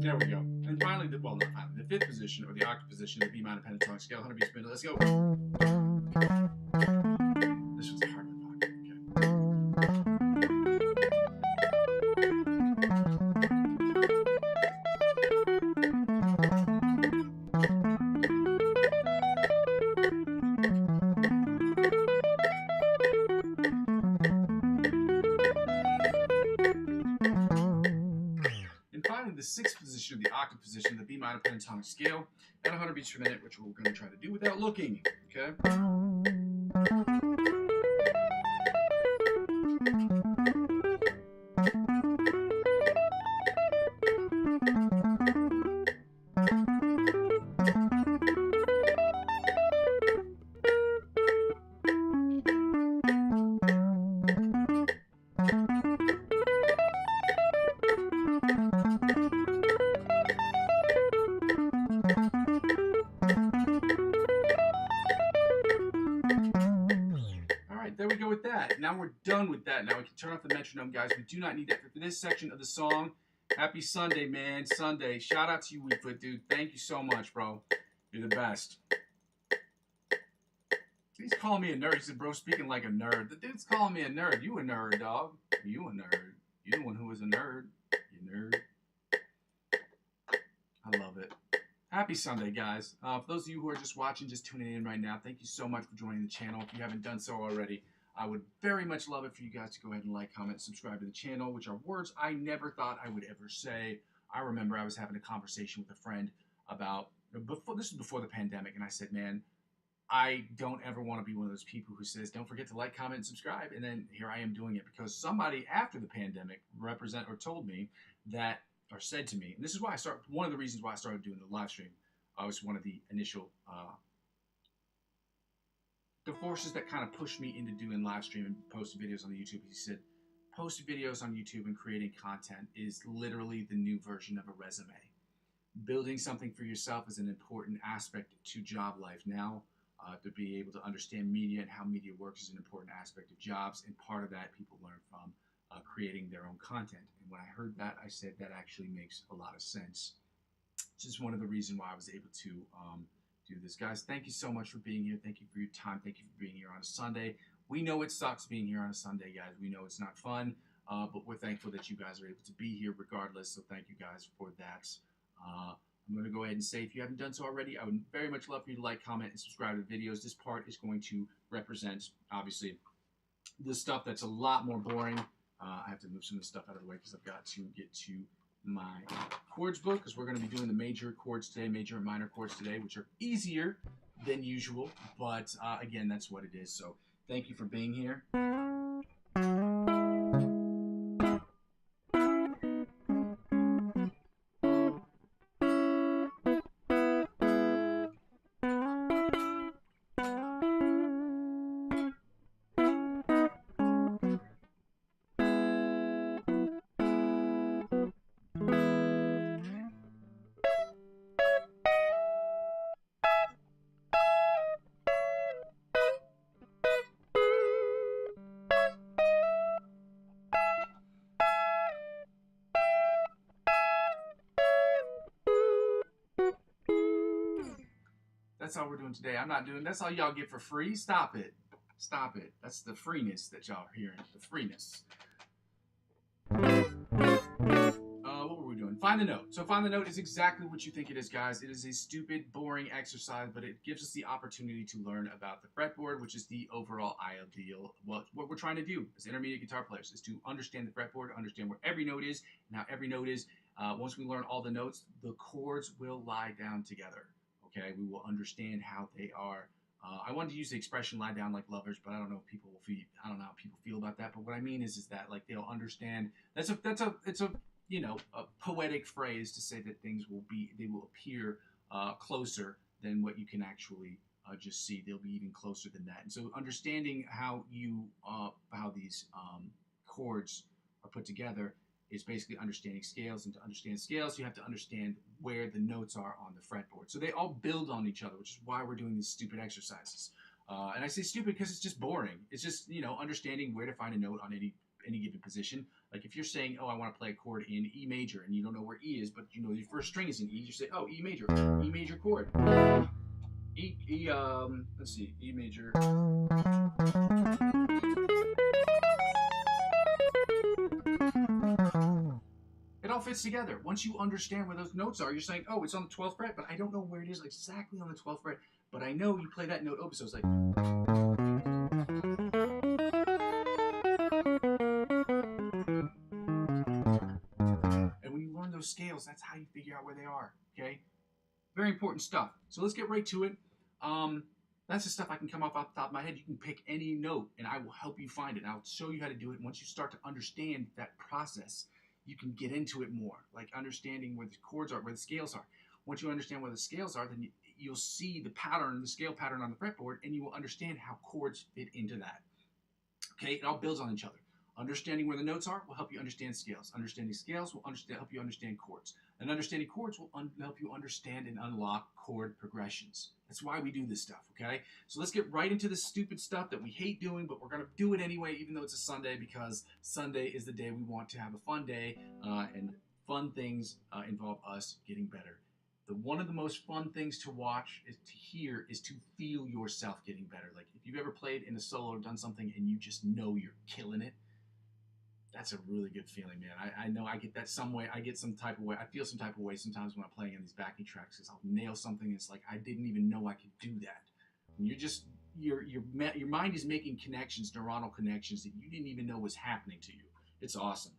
Speaker 1: There we go. And finally, the fifth position, or the octave position, the B minor pentatonic scale, 100 beats per minute. Let's go. This was a hard one. Okay. the sixth position of the octave position of the B minor pentatonic scale at 100 beats per minute, which we're going to try to do without looking. Okay. There we go with that. Now we're done with that. Now we can turn off the metronome, guys. We do not need that for this section of the song. Happy Sunday, man. Sunday. Shout out to you, Weakfoot, dude. Thank you so much, bro. You're the best. He's calling me a nerd. He said, bro, speaking like a nerd. The dude's calling me a nerd. You a nerd, dog. You a nerd. You the one who is a nerd. You nerd. I love it. Happy Sunday, guys. For those of you who are just watching, just tuning in right now, thank you so much for joining the channel. If you haven't done so already, I would very much love it for you guys to go ahead and like, comment, subscribe to the channel, which are words I never thought I would ever say. I remember I was having a conversation with a friend about, this was before the pandemic, and I said, man, I don't ever want to be one of those people who says, don't forget to like, comment, and subscribe. And then here I am doing it because somebody after the pandemic told me that, or said to me, and this is why one of the reasons why I started doing the live stream. I was one of the initial the forces that kind of pushed me into doing live stream and posting videos on the YouTube. He said, posting videos on YouTube and creating content is literally the new version of a resume. Building something for yourself is an important aspect to job life now. To be able to understand media and how media works is an important aspect of jobs, and part of that people learn from creating their own content. And when I heard that, I said that actually makes a lot of sense. It's just one of the reasons why I was able to do this. Guys, thank you so much for being here. Thank you for your time. Thank you for being here on a Sunday. We know it sucks being here on a Sunday, guys. We know it's not fun, but we're thankful that you guys are able to be here regardless, so thank you guys for that. I'm going to go ahead and say, if you haven't done so already, I would very much love for you to like, comment, and subscribe to the videos. This part is going to represent, obviously, the stuff that's a lot more boring. I have to move some of the stuff out of the way because I've got to get to my chords book, because we're going to be doing the major chords today, major and minor chords today, which are easier than usual. But again, that's what it is. So thank you for being here. That's all we're doing today. I'm not doing, that's all y'all get for free. Stop it. Stop it. That's the freeness that y'all are hearing. The freeness. What were we doing? Find the note. So find the note is exactly what you think it is, guys. It is a stupid, boring exercise, but it gives us the opportunity to learn about the fretboard, which is the overall ideal. What we're trying to do as intermediate guitar players is to understand the fretboard, understand where every note is, and how every note is. Once we learn all the notes, the chords will lie down together. Okay, we will understand how they are. I wanted to use the expression "lie down like lovers," but I don't know if people will feel. I don't know how people feel about that. But what I mean is that like they'll understand. It's a you know, a poetic phrase to say that things will appear closer than what you can actually just see. They'll be even closer than that. And so understanding how these chords are put together is basically understanding scales, and to understand scales, you have to understand where the notes are on the fretboard. So they all build on each other, which is why we're doing these stupid exercises. And I say stupid because it's just boring. It's just, you know, understanding where to find a note on any given position. Like if you're saying, oh, I want to play a chord in E major, and you don't know where E is, but you know your first string is in E, you say, oh, E major chord. Let's see, E major. It all fits together. Once you understand where those notes are, you're saying, oh, it's on the 12th fret, but I don't know where it is exactly on the 12th fret, but I know you play that note open, so it's like... And when you learn those scales, scales, that's how you figure out where they are, okay? Very important stuff. So let's get right to it. That's the stuff I can come off the top of my head. You can pick any note, and I will help you find it. I'll show you how to do it. And once you start to understand that process, you can get into it more, like understanding where the chords are, where the scales are. Once you understand where the scales are, then you'll see the pattern, the scale pattern on the fretboard, and you will understand how chords fit into that. Okay, it all builds on each other. Understanding where the notes are will help you understand scales. Understanding scales will help you understand chords. And understanding chords will help you understand and unlock chord progressions. That's why we do this stuff, okay? So let's get right into this stupid stuff that we hate doing, but we're going to do it anyway, even though it's a Sunday, because Sunday is the day we want to have a fun day, and fun things involve us getting better. One of the most fun things to watch, is to hear, is to feel yourself getting better. Like if you've ever played in a solo or done something and you just know you're killing it, that's a really good feeling, man. I know I get that some way. I get some type of way. I feel some type of way sometimes when I'm playing in these backing tracks, because I'll nail something. It's like I didn't even know I could do that. And you're just your mind is making connections, neuronal connections that you didn't even know was happening to you. It's awesome.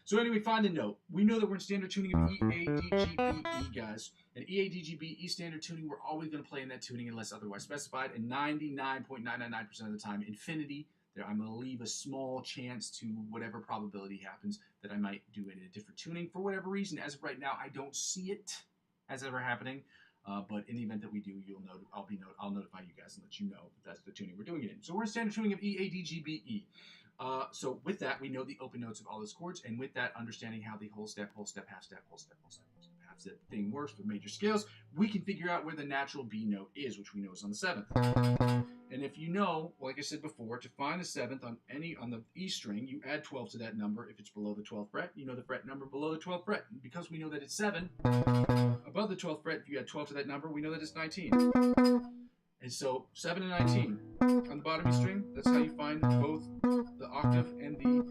Speaker 1: So anyway, find the note. We know that we're in standard tuning of E, A, D, G, B, E, guys. And E, A, D, G, B, E standard tuning, we're always going to play in that tuning unless otherwise specified. And 99.999% of the time, infinity. I'm going to leave a small chance to whatever probability happens that I might do it in a different tuning for whatever reason. As of right now, I don't see it as ever happening. But in the event that we do, I'll notify you guys and let you know that that's the tuning we're doing it in. So we're in standard tuning of E, A, D, G, B, E. So with that, we know the open notes of all those chords, and with that, understanding how the whole step, half step, whole step, half step thing works with major scales, we can figure out where the natural B note is, which we know is on the 7th. And if you know, like I said before, to find the 7th on the E string, you add 12 to that number. If it's below the 12th fret, you know the fret number below the 12th fret. And because we know that it's 7, above the 12th fret, if you add 12 to that number, we know that it's 19. And so 7 and 19 on the bottom E string, that's how you find both the octave and the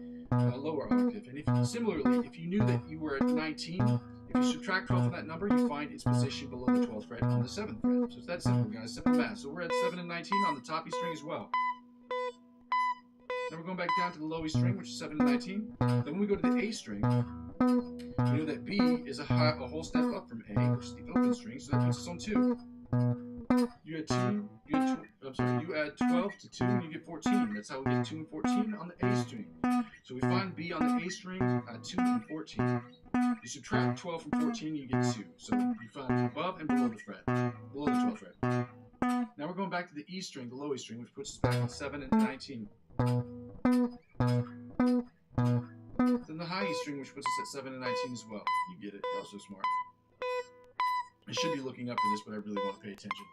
Speaker 1: lower octave. And similarly, if you knew that you were at 19, if you subtract 12 from that number, you find its position below the 12th fret on the 7th fret. So it's that simple, guys. Simple math. So we're at 7 and 19 on the top E string as well. Now we're going back down to the low E string, which is 7 and 19. Then when we go to the A string, we know that B is a whole step up from A, which is the open string, so that puts us on 2. You add 12 to 2 and you get 14. That's how we get 2 and 14 on the A string. So we find B on the A string at 2 and 14. You subtract 12 from 14, you get 2. So you find above and below the fret, below the 12th fret. Now we're going back to the E string, the low E string, which puts us back on 7 and 19. Then the high E string, which puts us at 7 and 19 as well. You get it. Y'all so smart. I should be looking up for this, but I really want to pay attention.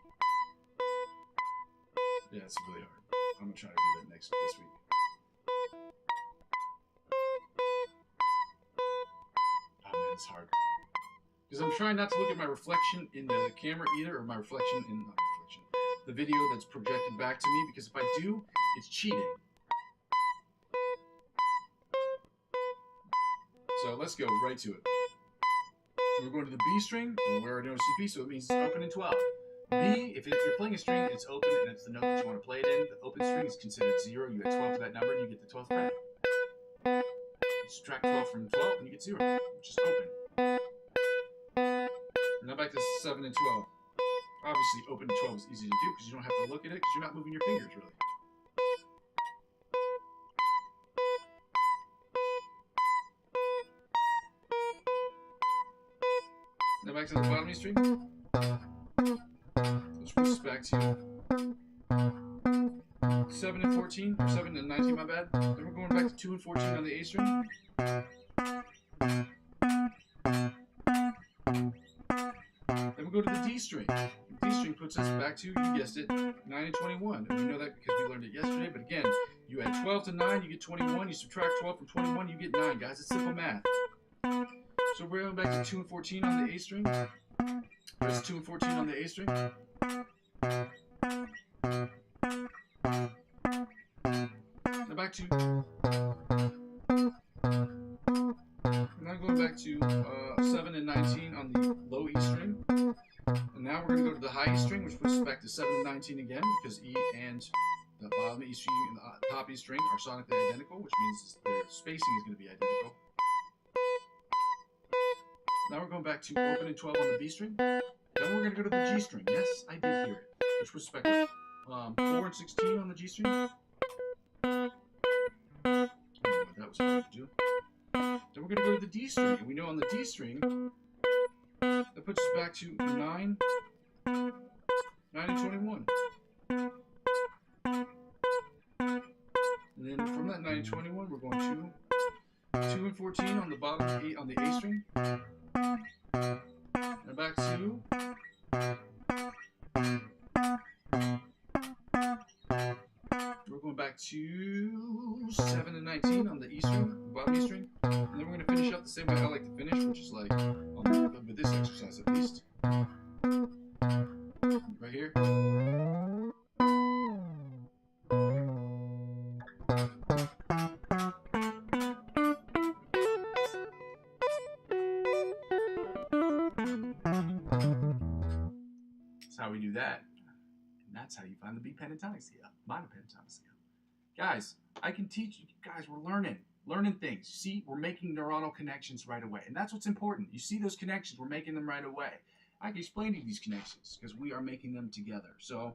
Speaker 1: Yeah, it's really hard. I'm going to try to do that this week. Oh man, it's hard. Because I'm trying not to look at my reflection in the camera either, or my reflection in, the video that's projected back to me, because if I do, it's cheating. So let's go right to it. So we're going to the B string, and we already noticed the B, so it means it's open in 12. B, if you're playing a string, it's open, and it's the note that you want to play it in. The open string is considered 0. You add 12 to that number, and you get the 12th fret. You subtract 12 from 12, and you get 0, which is open. Now back to 7 and 12. Obviously, open to 12 is easy to do, because you don't have to look at it, because you're not moving your fingers, really. Now back to the bottom E string, which puts us back to 7 and 14, or 7 and 19, my bad. Then we're going back to 2 and 14 on the A string. Then we go to the D string. The D string puts us back to, you guessed it, 9 and 21. And we know that because we learned it yesterday, but again, you add 12 to 9, you get 21. You subtract 12 from 21, you get 9, guys. It's simple math. So we're going back to 2 and 14 on the A string. There's 2 and 14 on the A string. Now back to... Now going back to 7 and 19 on the low E string. And now we're going to go to the high E string, which puts us back to 7 and 19 again, because E and the bottom E string and the top E string are sonically identical, which means their spacing is going to be identical. Now we're going back to open and 12 on the B string. Then we're going to go to the G string. Yes, I did hear it. Which was respective. 4 and 16 on the G string. I don't know what that was supposed to do. Then we're going to go to the D string. And we know on the D string, that puts us back to 9 and 21. And then from that 9 and 21, we're going to 2 and 14 on the bottom, 8 on the A string. And back to we're going back to 7 and 19 on the E string, the bottom E string. And then we're going to finish up the same way I like to finish, which is like with this exercise at least. Right here. That's how we do that. And that's how you find the beat pentatonic scale, minor pentatonic scale. Guys, I can teach you guys, we're learning things. See, we're making neuronal connections right away. And that's what's important. You see those connections, we're making them right away. I can explain to you these connections because we are making them together. So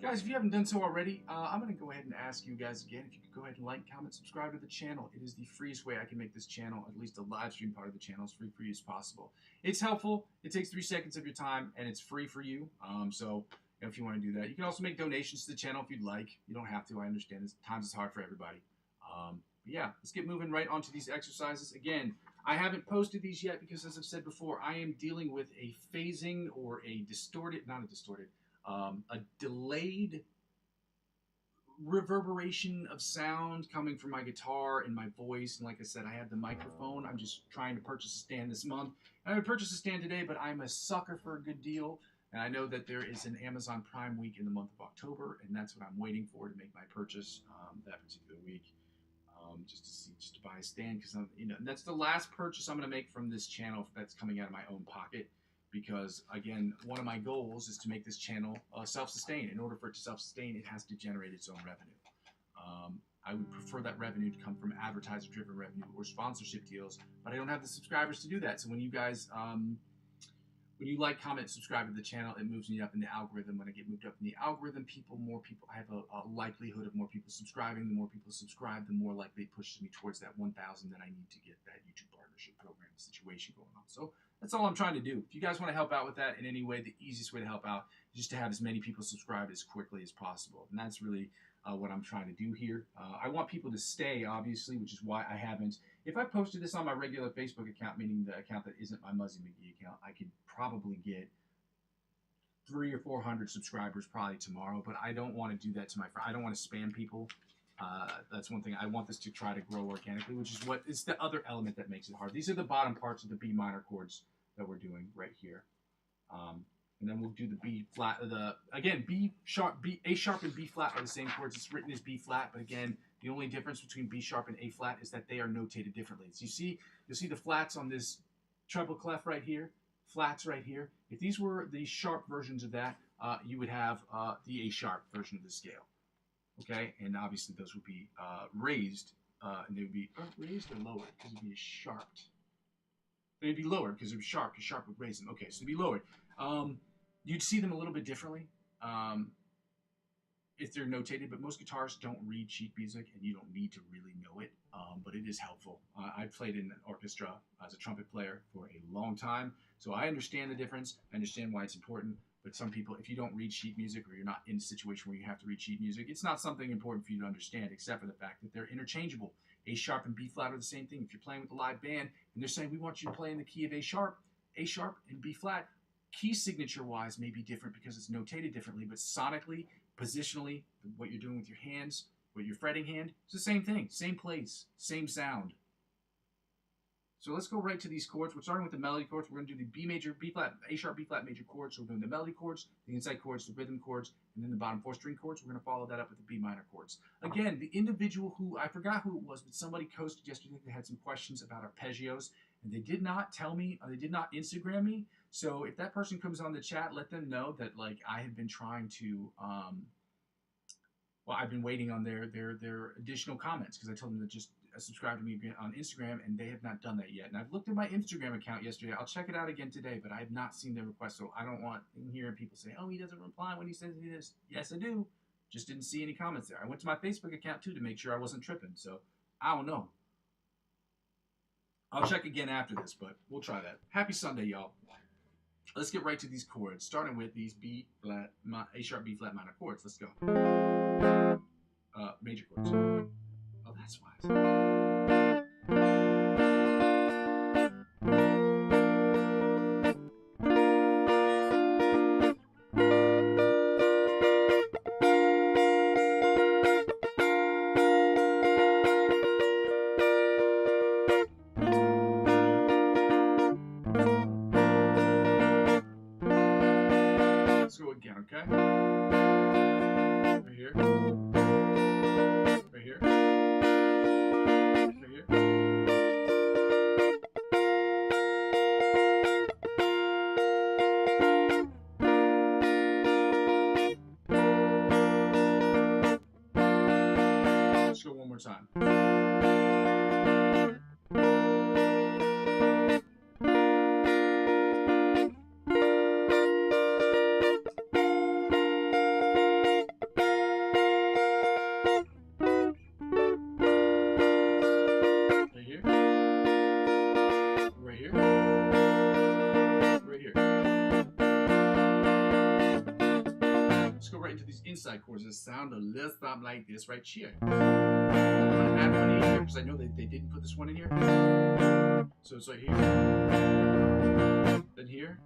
Speaker 1: guys, if you haven't done so already, I'm going to go ahead and ask you guys again if you could go ahead and like, comment, subscribe to the channel. It is the freest way I can make this channel, at least the live stream part of the channel, as free for you as possible. It's helpful. It takes 3 seconds of your time, and it's free for you. So if you want to do that, you can also make donations to the channel if you'd like. You don't have to. I understand. Times is hard for everybody. But yeah, let's get moving right onto these exercises. Again, I haven't posted these yet because, as I've said before, I am dealing with a phasing or a distorted, not a distorted, a delayed reverberation of sound coming from my guitar and my voice. And like I said, I have the microphone. I'm just trying to purchase a stand this month. I would purchase a stand today, but I'm a sucker for a good deal. And I know that there is an Amazon Prime week in the month of October, and that's what I'm waiting for to make my purchase that particular week. Just to buy a stand, because that's the last purchase I'm going to make from this channel that's coming out of my own pocket. Because again, one of my goals is to make this channel self-sustain. In order for it to self-sustain, it has to generate its own revenue. I would prefer that revenue to come from advertiser-driven revenue or sponsorship deals, but I don't have the subscribers to do that. So when you guys, when you like, comment, subscribe to the channel, it moves me up in the algorithm. When I get moved up in the algorithm, more people, I have a likelihood of more people subscribing. The more people subscribe, the more likely it pushes me towards that 1,000 that I need to get that YouTube partnership program situation going on. So that's all I'm trying to do. If you guys want to help out with that in any way, the easiest way to help out is just to have as many people subscribe as quickly as possible. And that's really what I'm trying to do here. I want people to stay, obviously, which is why I haven't. If I posted this on my regular Facebook account, meaning the account that isn't my Muzzy McGee account, I could probably get 300 or 400 subscribers probably tomorrow. But I don't want to do that to my friend. I don't want to spam people. That's one thing. I want this to try to grow organically, which is what is the other element that makes it hard. These are the bottom parts of the B minor chords that we're doing right here. And then we'll do the B flat. Again, B sharp, A sharp and B flat are the same chords. It's written as B flat, but again, the only difference between B sharp and A flat is that they are notated differently. So you'll see the flats on this treble clef right here, flats right here. If these were the sharp versions of that, you would have the A sharp version of the scale. Okay, and obviously those would be raised, and they would be raised or lowered because it'd be sharped. They'd be lowered because it was sharp, because sharp would raise them. Okay, so they'd be lowered. You'd see them a little bit differently if they're notated, but most guitarists don't read sheet music, and you don't need to really know it, but it is helpful. I've played in an orchestra as a trumpet player for a long time, so I understand the difference. I understand why it's important. But some people, if you don't read sheet music, or you're not in a situation where you have to read sheet music, it's not something important for you to understand, except for the fact that they're interchangeable. A sharp and B flat are the same thing. If you're playing with a live band and they're saying, we want you to play in the key of A sharp and B flat, key signature-wise may be different because it's notated differently, but sonically, positionally, what you're doing with your hands, with your fretting hand, it's the same thing. Same place, same sound. So let's go right to these chords. We're starting with the melody chords. We're going to do the B major, B flat, A sharp, B flat major chords. So we're doing the melody chords, the inside chords, the rhythm chords, and then the bottom 4 string chords. We're going to follow that up with the B minor chords. Again, the individual who, I forgot who it was, but somebody posted yesterday that had some questions about arpeggios, and they did not tell me, or they did not Instagram me. So if that person comes on the chat, let them know that like I have been trying to, well, I've been waiting on their additional comments because I told them to just subscribe to me on Instagram, and they have not done that yet. And I've looked at my Instagram account yesterday. I'll check it out again today, but I have not seen their request, so I don't want hearing people say, "Oh, he doesn't reply when he says he does." Yes, I do. Just didn't see any comments there. I went to my Facebook account too to make sure I wasn't tripping. So I don't know. I'll check again after this, but we'll try that. Happy Sunday, y'all. Let's get right to these chords, starting with these B flat, A sharp, B flat minor chords. Let's go. Major chords. Oh, that's wise. Let's go again, okay? Right here. Right here. Right here. Let's go one more time. Inside chords that sound a little something like this right here. I'm gonna add one in here because I know they didn't put this one in here. So it's right here, then here,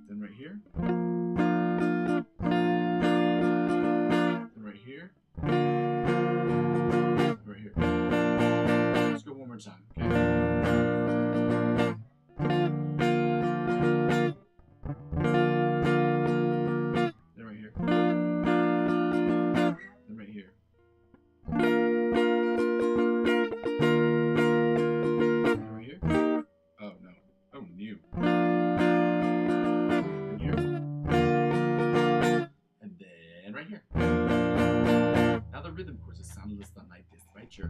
Speaker 1: then right here. Time, okay? Then right here. Then right here. Then right here. Oh no. Oh, new. And here. And then right here. Now the rhythm chords that sound a little something like this, right here.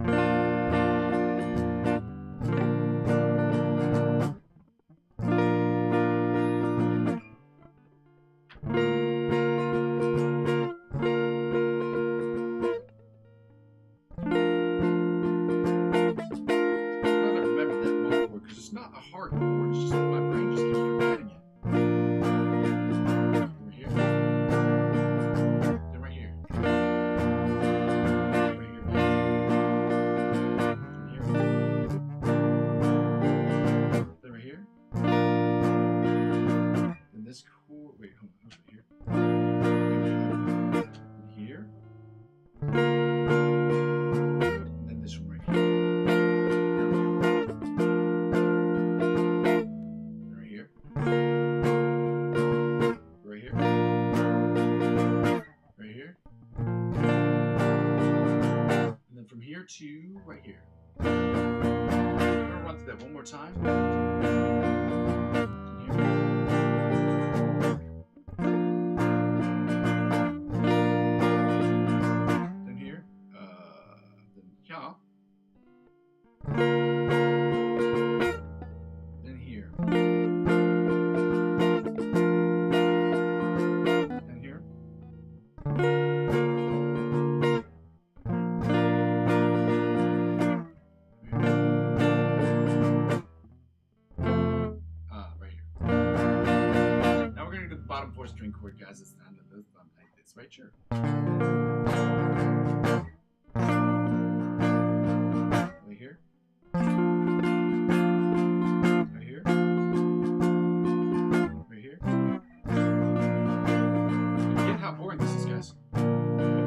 Speaker 1: To right here. I'm gonna run through that one more time. Then here. Then here. Then here. Then here. string chord, guys. It's not like this, right? Sure. Right here. Right here. Right here. Forget how boring this is, guys.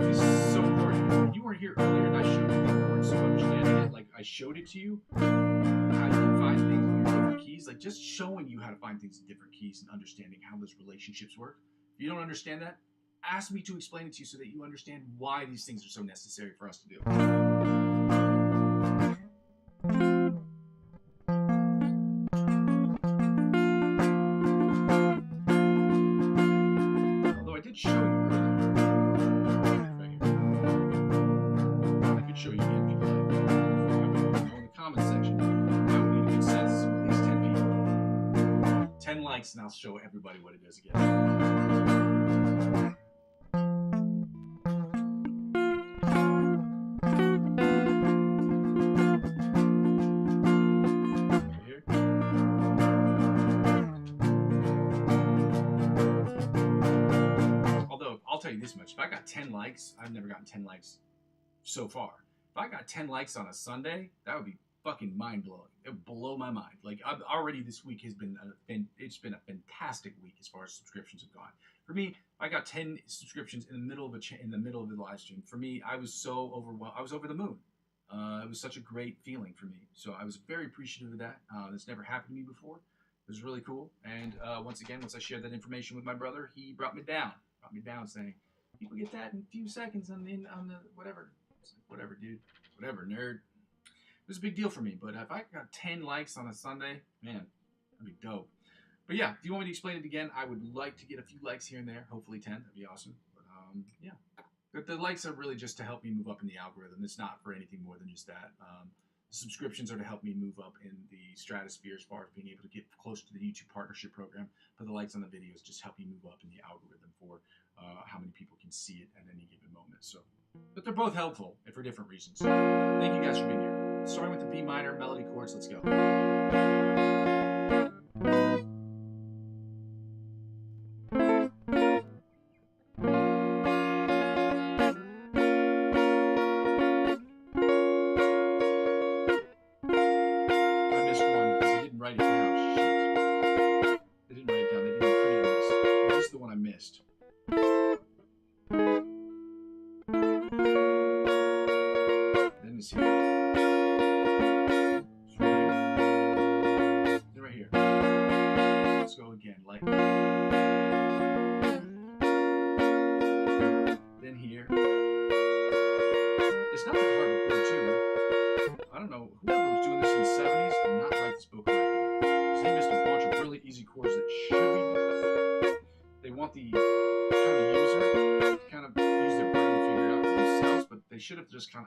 Speaker 1: This is so important. You weren't here earlier, and I showed you the chords, so understanding it. Like I showed it to you. How you can find things in different keys, like just showing you how to find things in different keys and understanding how those relationships work. If you don't understand that, ask me to explain it to you so that you understand why these things are so necessary for us to do. Although I did show you earlier. Right here. I could show you again if you like. Go in the comments section. I would need a consensus of at least 10 people. 10 likes and I'll show everybody what it is again. Right here. Although, I'll tell you this much. If I got 10 likes, I've never gotten 10 likes so far. If I got 10 likes on a Sunday, that would be fucking mind-blowing. It would blow my mind. Like, already this week has been it's been a fantastic week as far as subscriptions have gone. For me, I got 10 subscriptions in the middle of the live stream. For me, I was so overwhelmed. I was over the moon. It was such a great feeling for me. So I was very appreciative of that. This never happened to me before. It was really cool. And once again, once I shared that information with my brother, he brought me down. Saying, people get that in a few seconds on the whatever. It's like, whatever, dude. Whatever, nerd. It was a big deal for me, but if I got 10 likes on a Sunday, man, that'd be dope. But yeah, if you want me to explain it again, I would like to get a few likes here and there. Hopefully 10, that'd be awesome. But yeah, but the likes are really just to help me move up in the algorithm. It's not for anything more than just that. The subscriptions are to help me move up in the stratosphere as far as being able to get close to the YouTube partnership program. But the likes on the videos just help me move up in the algorithm for how many people can see it at any given moment. So, but they're both helpful and for different reasons. So thank you guys for being here. Starting with the B minor melody chords, let's go.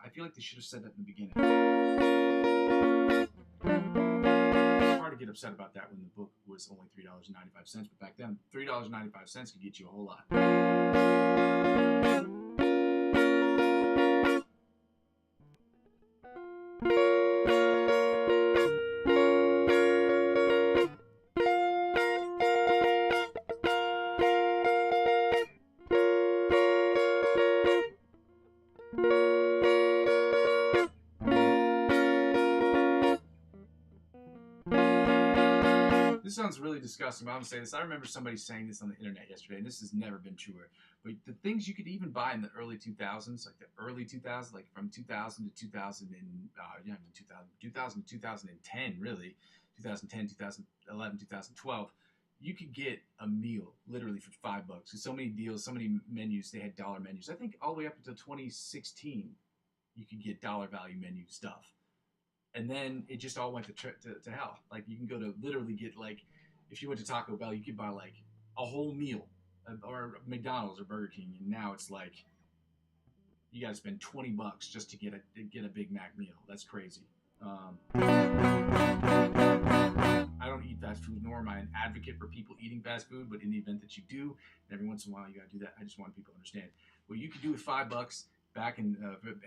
Speaker 1: I feel like they should have said that in the beginning. It's hard to get upset about that when the book was only $3.95, but back then, $3.95 could get you a whole lot. This sounds really disgusting, but I'm going to say this. I remember somebody saying this on the internet yesterday, and this has never been truer. But the things you could even buy in the early 2000s, like the early 2000s, like from 2000 to 2000 and, 2000 to 2010, really, 2010, 2011, 2012, you could get a meal literally for $5. There's so many deals, so many menus. They had dollar menus. I think all the way up until 2016, you could get dollar value menu stuff. And then it just all went to hell. Like, you can go to literally get, like, if you went to Taco Bell, you could buy, like, a whole meal. Or McDonald's or Burger King. And now it's like, you got to spend $20 just to get a Big Mac meal. That's crazy. I don't eat fast food, nor am I an advocate for people eating fast food. But in the event that you do, every once in a while you got to do that. I just want people to understand. What you could do with $5 back in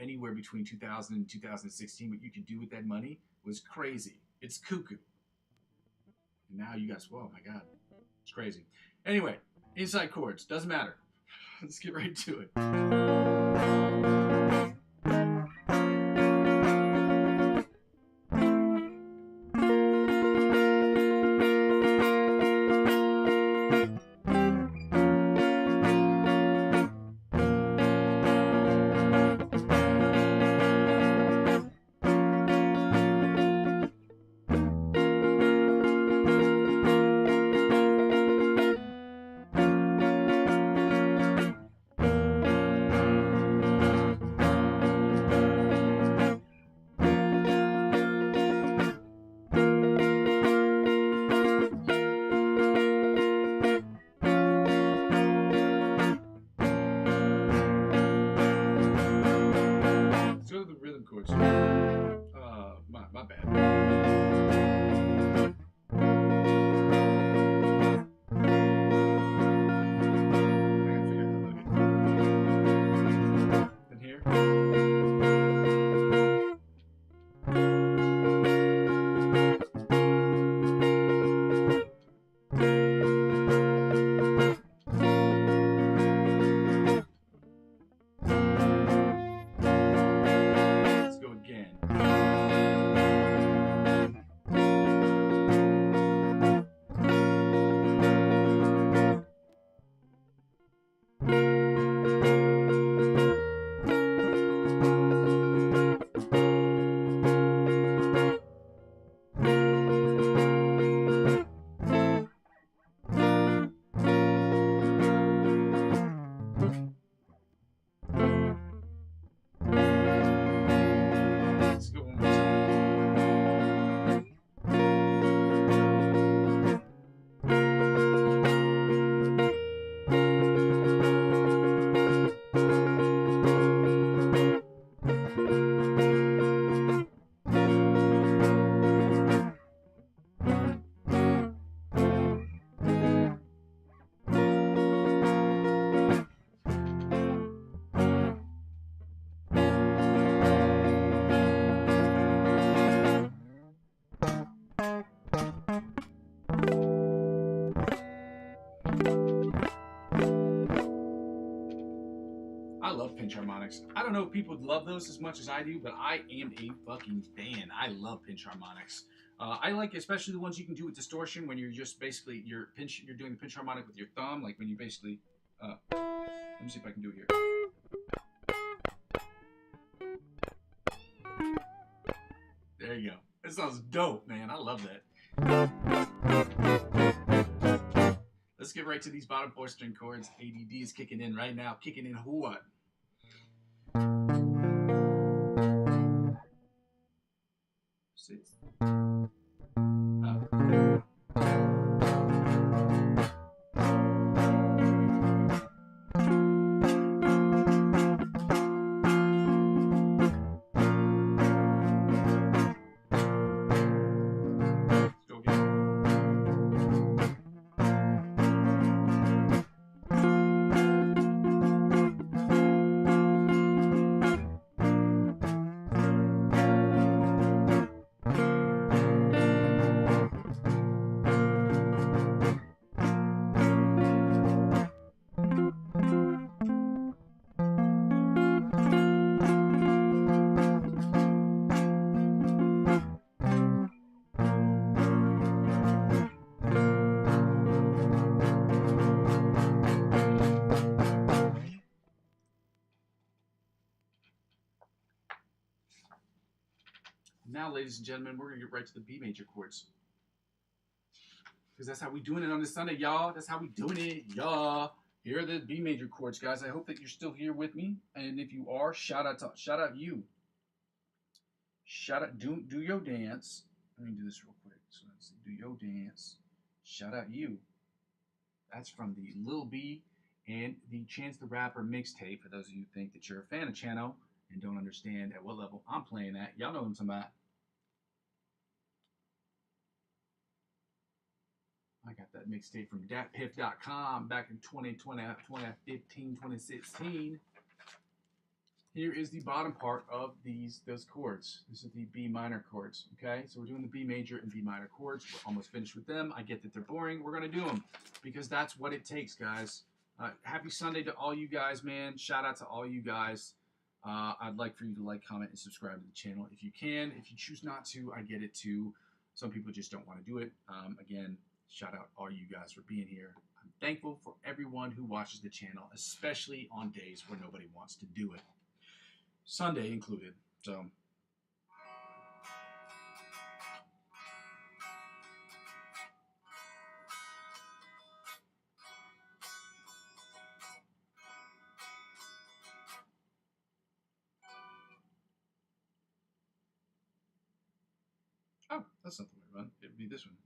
Speaker 1: anywhere between 2000 and 2016, what you could do with that money was crazy. It's cuckoo. And now you guys, whoa, my God, it's crazy. Anyway, inside chords, doesn't matter. Let's get right to it. The rhythm chords. My bad. And here. Let's go again. Let's go one more time. I love pinch harmonics. I don't know if people love those as much as I do, but I am a fucking fan. I love pinch harmonics. I like especially the ones you can do with distortion when you're just basically you're doing the pinch harmonic with your thumb, like when you basically. Let me see if I can do it here. There you go. That sounds dope, man. I love that. Let's get right to these bottom 4 string chords. ADD is kicking in right now. Kicking in what? Six. Now, ladies and gentlemen, we're going to get right to the B major chords. Because that's how we doing it on this Sunday, y'all. That's how we doing it, y'all. Here are the B major chords, guys. I hope that you're still here with me. And if you are, shout out you. Shout out, do your dance. Let me do this real quick. So let's see, do your dance. Shout out you. That's from the Lil B and the Chance the Rapper mixtape. For those of you who think that you're a fan of Chano and don't understand at what level I'm playing at, y'all know what I'm talking about. I got that mixtape from datpiff.com back in 2015, 2016. here is the bottom part of those chords. This is the B minor chords, okay? So we're doing the B major and B minor chords. We're almost finished with them. I get that they're boring. We're going to do them because that's what it takes, guys. Happy Sunday to all you guys, man. Shout out to all you guys. I'd like for you to like, comment, and subscribe to the channel if you can. If you choose not to, I get it too. Some people just don't want to do it. Again, shout out all you guys for being here. I'm thankful for everyone who watches the channel, especially on days where nobody wants to do it. Sunday included. So oh, that's not the way to run. It'd be this one.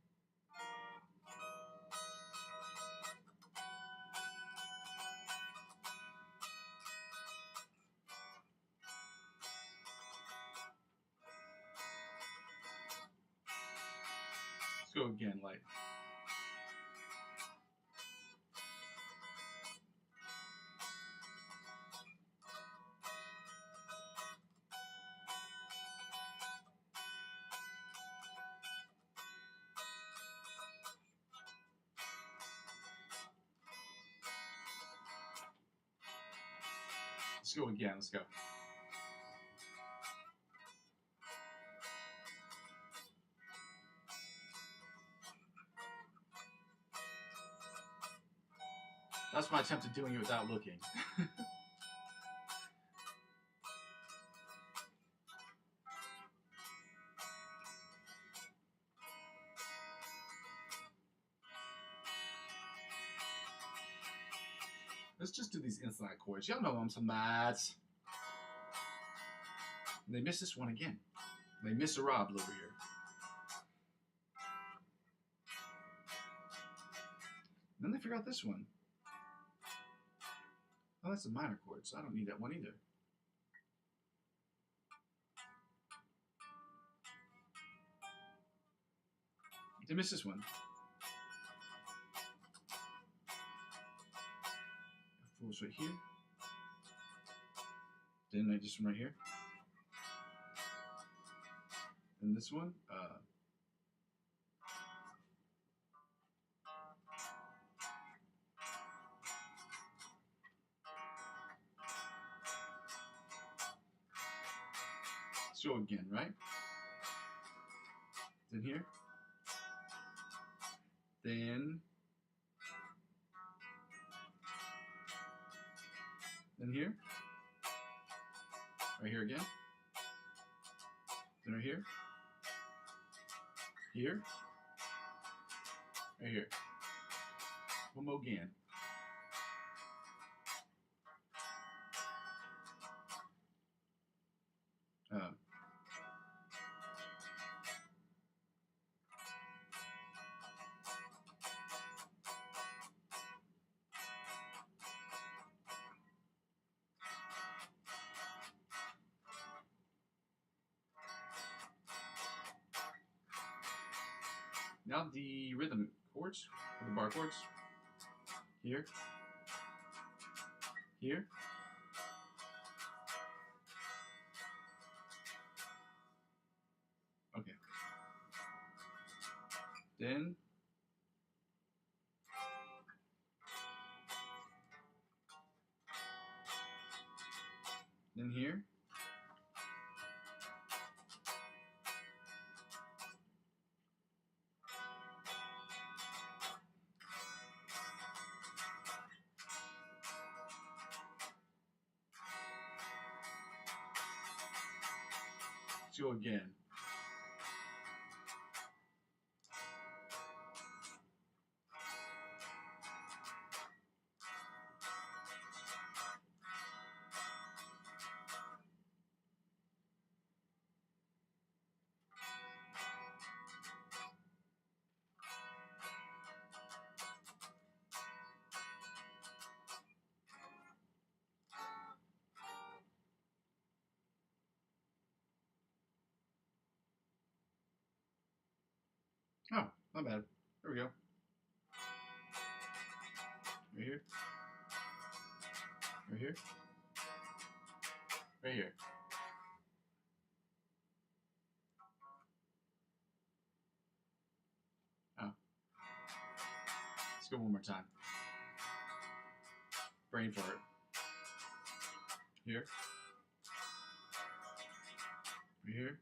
Speaker 1: Let's go again, like. Let's go again. Let's go. That's my attempt at doing it without looking. Let's just do these inside chords. Y'all know I'm some mads. And they miss this one again. They miss a Rob over here. And then they figure out this one. Oh, that's a minor chord, so I don't need that one either. They miss this one. Fool's right here. Then I just right here. And this one. Let's go again, right? Then here. Then here. Right here again. Then right here. Here. Right here. One more again. Now the rhythm chords, or the bar chords. Here. Here. Okay. Then here. Let's go again. Oh, not bad. There we go. Right here. Right here. Right here. Oh. Let's go one more time. Brain fart. Here. Right here.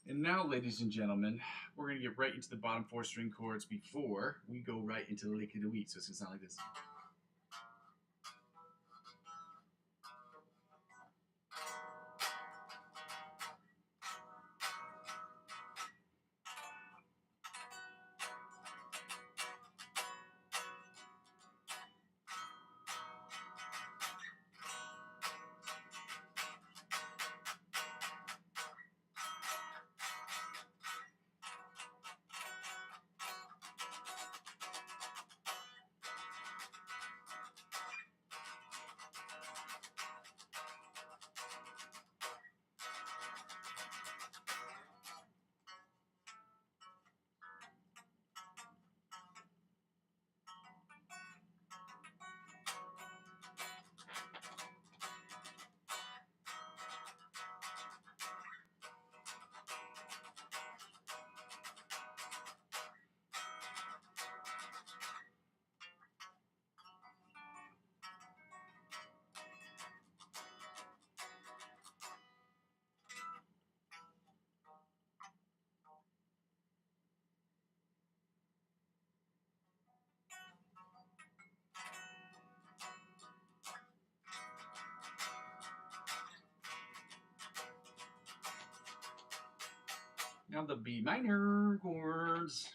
Speaker 1: And now, ladies and gentlemen, we're going to get right into the bottom 4 string chords before we go right into the lick of the week. So it's going to sound like this. Now the B minor chords.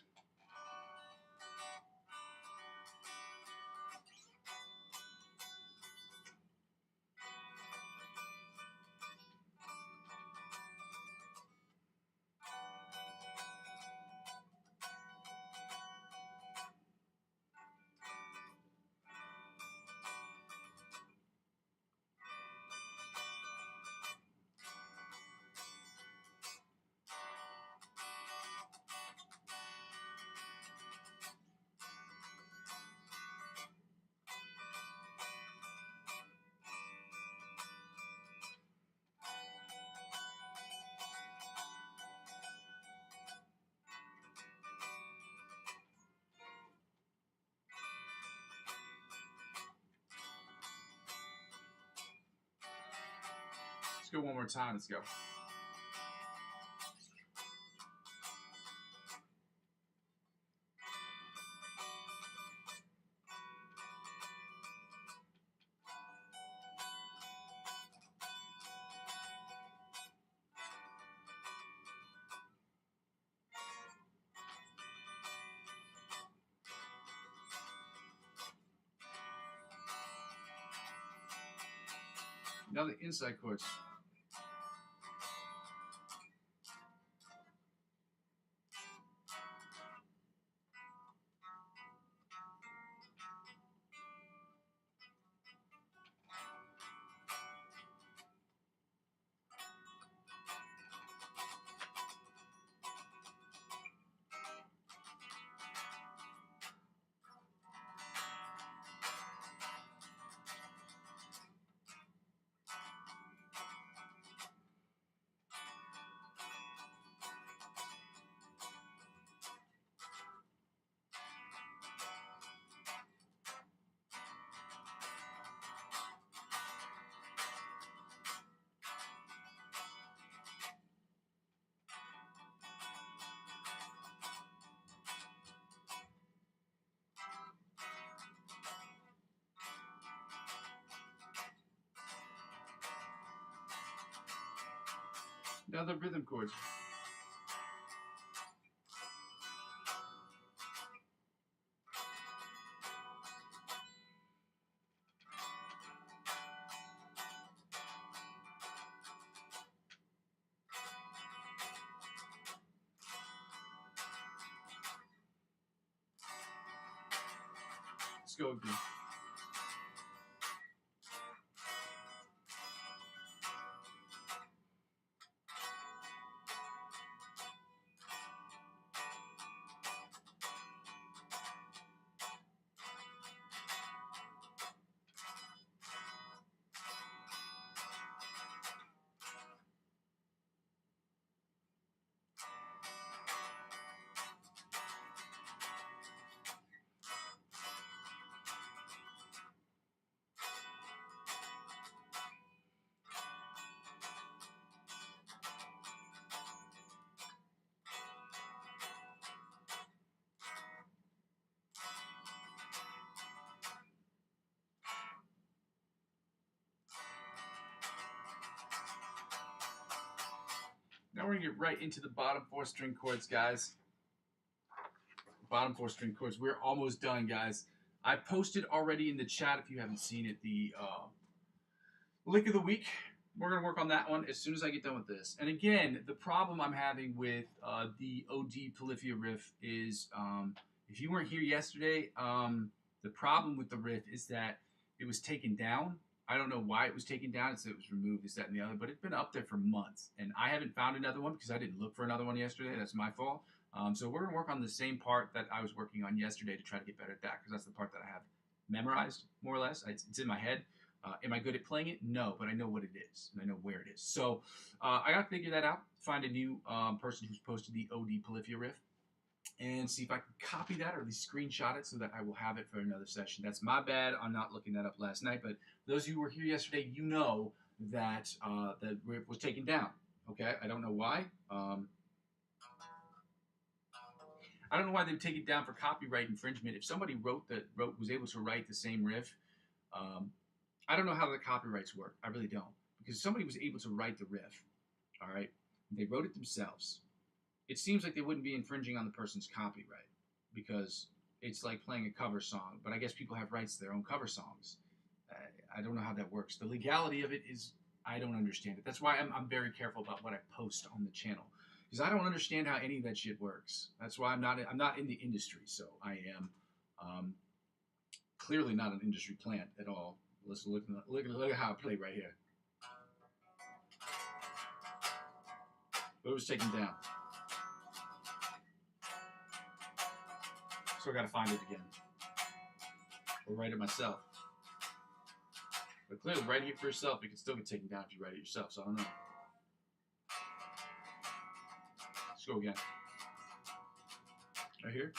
Speaker 1: Let's go one more time. Let's go. Now the inside chords. Now the rhythm chords. go again. Now we're going to get right into the bottom 4 string chords, guys. Bottom 4 string chords. We're almost done, guys. I posted already in the chat, if you haven't seen it, the lick of the week. We're going to work on that one as soon as I get done with this. And again, the problem I'm having with the OD Polyphia riff is, if you weren't here yesterday, the problem with the riff is that it was taken down. I don't know why it was taken down. It said it was removed, this, that, and the other, but it's been up there for months. And I haven't found another one because I didn't look for another one yesterday. That's my fault. So we're going to work on the same part that I was working on yesterday to try to get better at that, because that's the part that I have memorized, more or less. It's in my head. Am I good at playing it? No, but I know what it is, and I know where it is. So I got to figure that out, find a new person who's posted the OD Polyphia riff, and see if I can copy that or at least screenshot it so that I will have it for another session. That's my bad. I'm not looking that up last night, but those of you who were here yesterday, you know that the riff was taken down. Okay, I don't know why. I don't know why they would take it down for copyright infringement. If somebody was able to write the same riff, I don't know how the copyrights work. I really don't, because somebody was able to write the riff. All right, they wrote it themselves. It seems like they wouldn't be infringing on the person's copyright, because it's like playing a cover song. But I guess people have rights to their own cover songs. I don't know how that works. The legality of it is, I don't understand it. That's why I'm very careful about what I post on the channel, because I don't understand how any of that shit works. That's why I'm not in the industry. So I am clearly not an industry plant at all. Let's look at how I play right here. But it was taken down. So I got to find it again, or write it myself. But clearly, writing it for yourself, it can still get taken down if you write it yourself. So I don't know. Let's go again. Right here.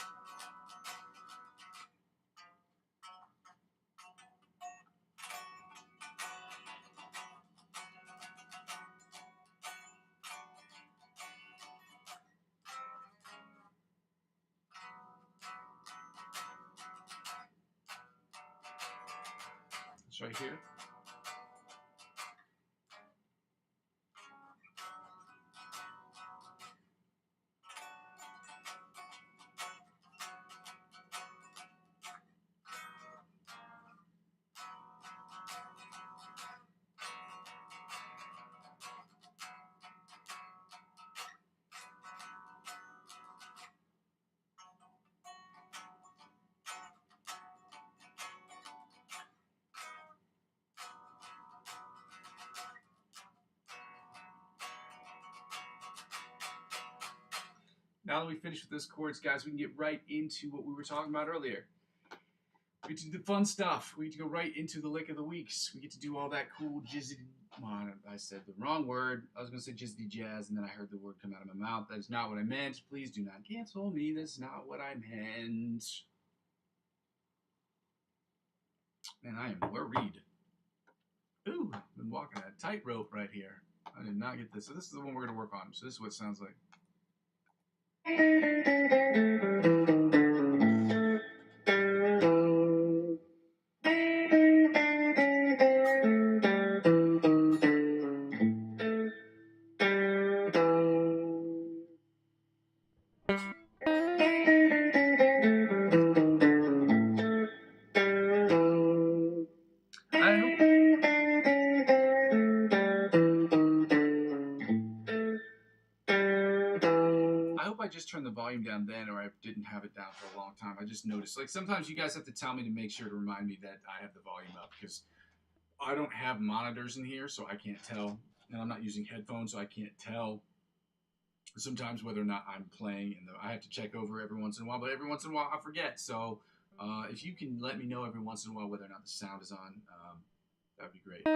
Speaker 1: It's right here. Now that we finished with those chords, guys, we can get right into what we were talking about earlier. We get to do the fun stuff. We get to go right into the lick of the weeks. We get to do all that cool jizzity. I said the wrong word. I was going to say jizzity jazz, and then I heard the word come out of my mouth. That is not what I meant. Please do not cancel me. That's not what I meant. Man, I am worried. Ooh, I've been walking a tightrope right here. I did not get this. So this is the one we're going to work on. So this is what it sounds like. just turned the volume down then, or I didn't have it down for a long time. I just noticed, like, sometimes you guys have to tell me to make sure to remind me that I have the volume up, because I don't have monitors in here, so I can't tell. And I'm not using headphones, so I can't tell sometimes whether or not I'm playing. And I have to check over every once in a while, but every once in a while I forget. So if you can let me know every once in a while whether or not the sound is on, that would be great.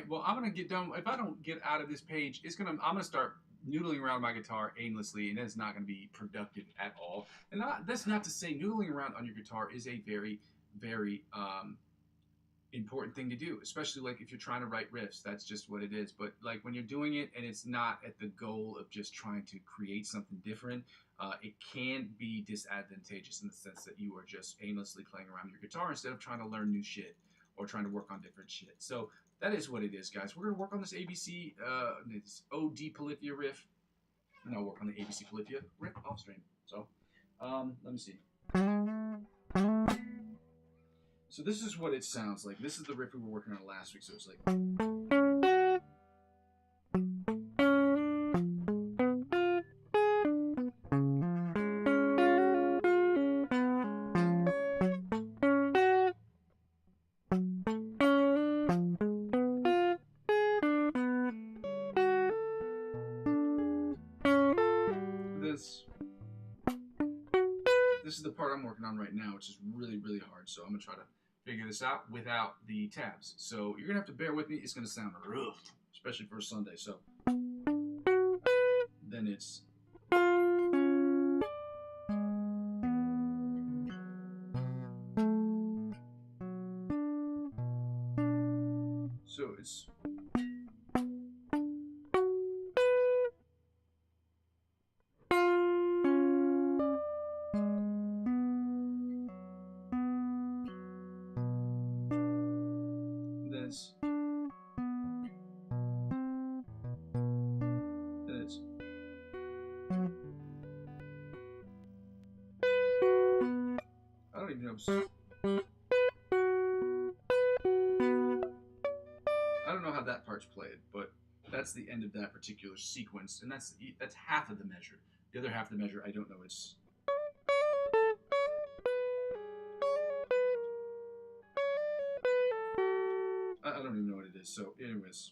Speaker 1: Well, I'm gonna get done. If I don't get out of this page, I'm gonna start noodling around my guitar aimlessly, and it's not gonna be productive at all. And that's not to say noodling around on your guitar is a very, very important thing to do, especially like if you're trying to write riffs. That's just what it is. But like when you're doing it and it's not at the goal of just trying to create something different, it can be disadvantageous in the sense that you are just aimlessly playing around your guitar instead of trying to learn new shit or trying to work on different shit. So that is what it is, guys. We're going to work on this ABC, this OD Polyphia riff, and I'll work on the ABC Polyphia riff off stream. So, let me see. So this is what it sounds like. This is the riff we were working on last week. So it's like... this is the part I'm working on right now, which is really, really hard. So I'm going to try to figure this out without the tabs. So you're going to have to bear with me. It's going to sound rough, especially for a Sunday. So then it's... So it's... This. This. I don't even know. I don't know how that part's played, but that's the end of that particular sequence, and that's half of the measure. The other half of the measure, I don't know. It's... I don't even know what it is. So, anyways.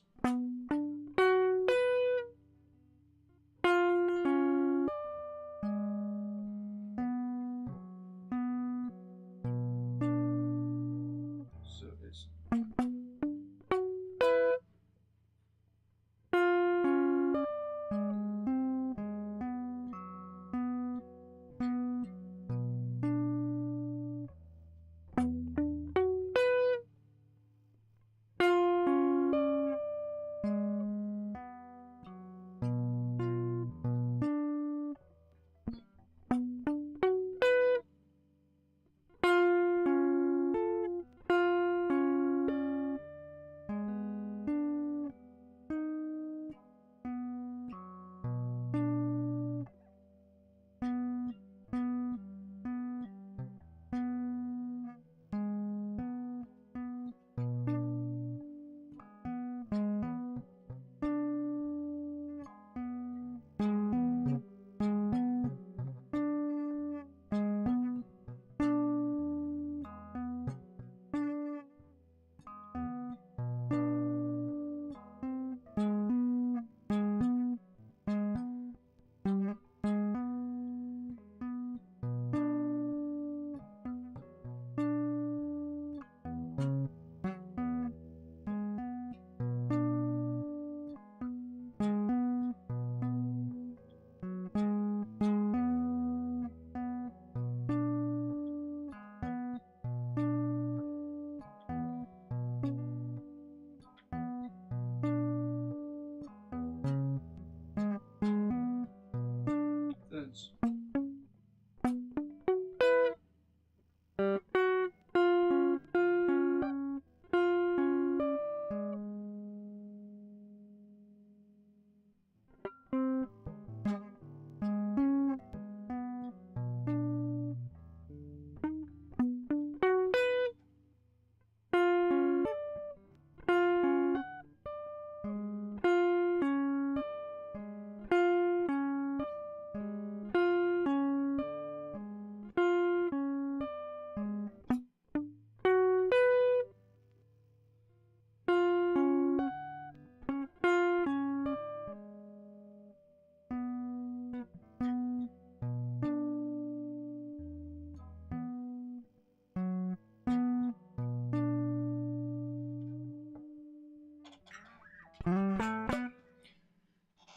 Speaker 1: So it's...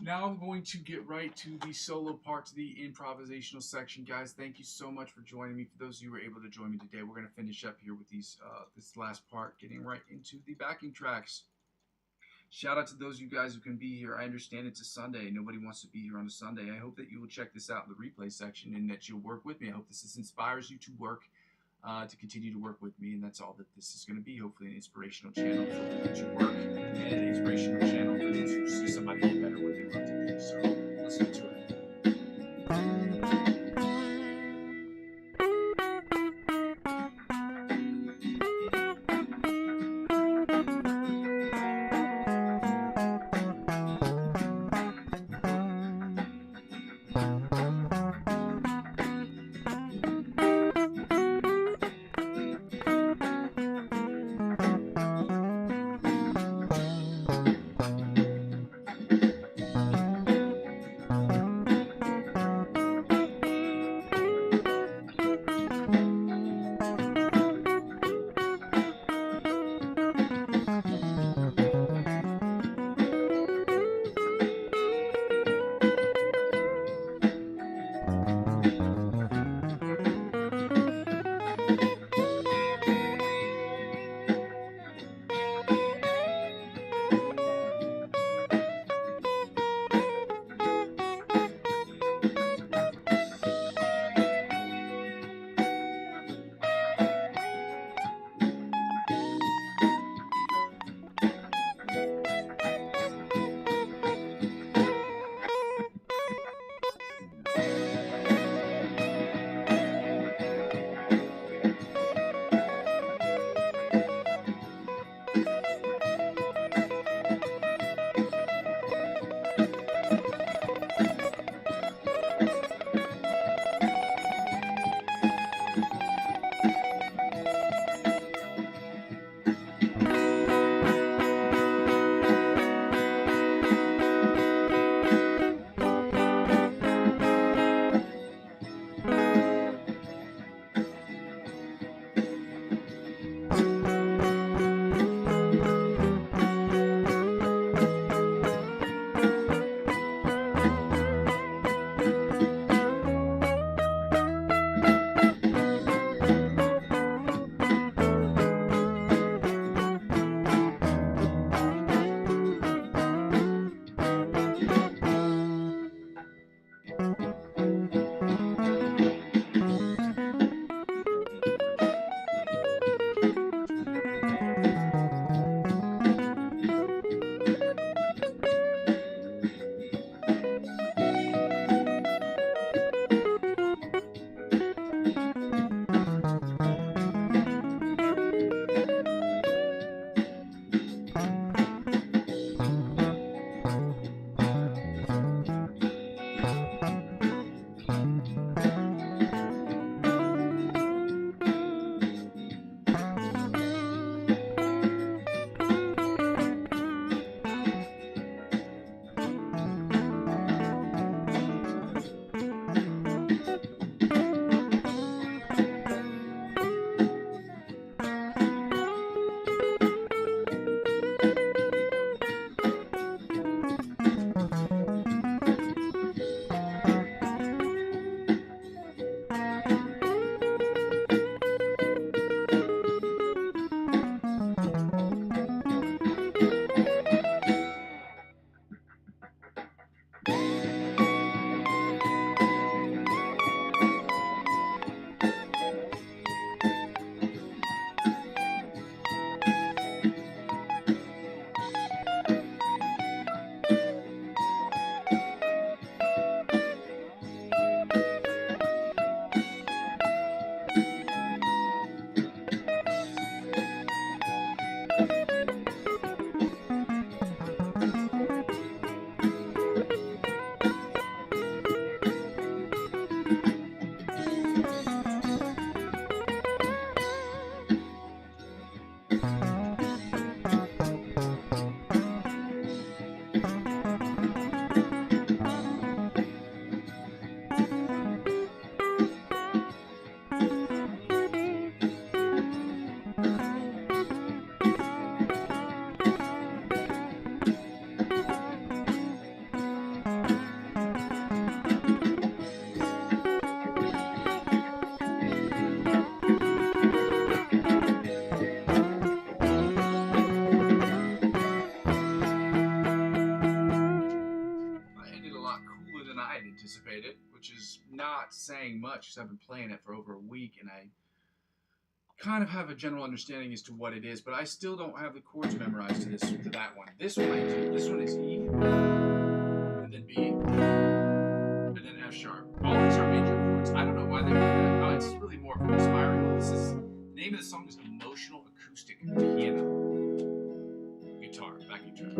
Speaker 1: Now I'm going to get right to the solo part, to the improvisational section. Guys, thank you so much for joining me. For those of you who were able to join me today, we're going to finish up here with these this last part, getting right into the backing tracks. Shout out to those of you guys who can be here. I understand it's a Sunday. Nobody wants to be here on a Sunday. I hope that you will check this out in the replay section and that you'll work with me. I hope this inspires you to work, to continue to work with me, and that's all that this is going to be. Hopefully an inspirational channel for future work and an inspirational channel for those who see somebody get better what they love to do. So let's get to it. anticipated, which is not saying much because I've been playing it for over a week and I kind of have a general understanding as to what it is, but I still don't have the chords memorized to that one. This one I do. This one is E, and then B, and then F sharp. All these are major chords. I don't know why they do that. Oh, it's really more of an inspiring one. The name of the song is Emotional Acoustic Piano Guitar, backing track.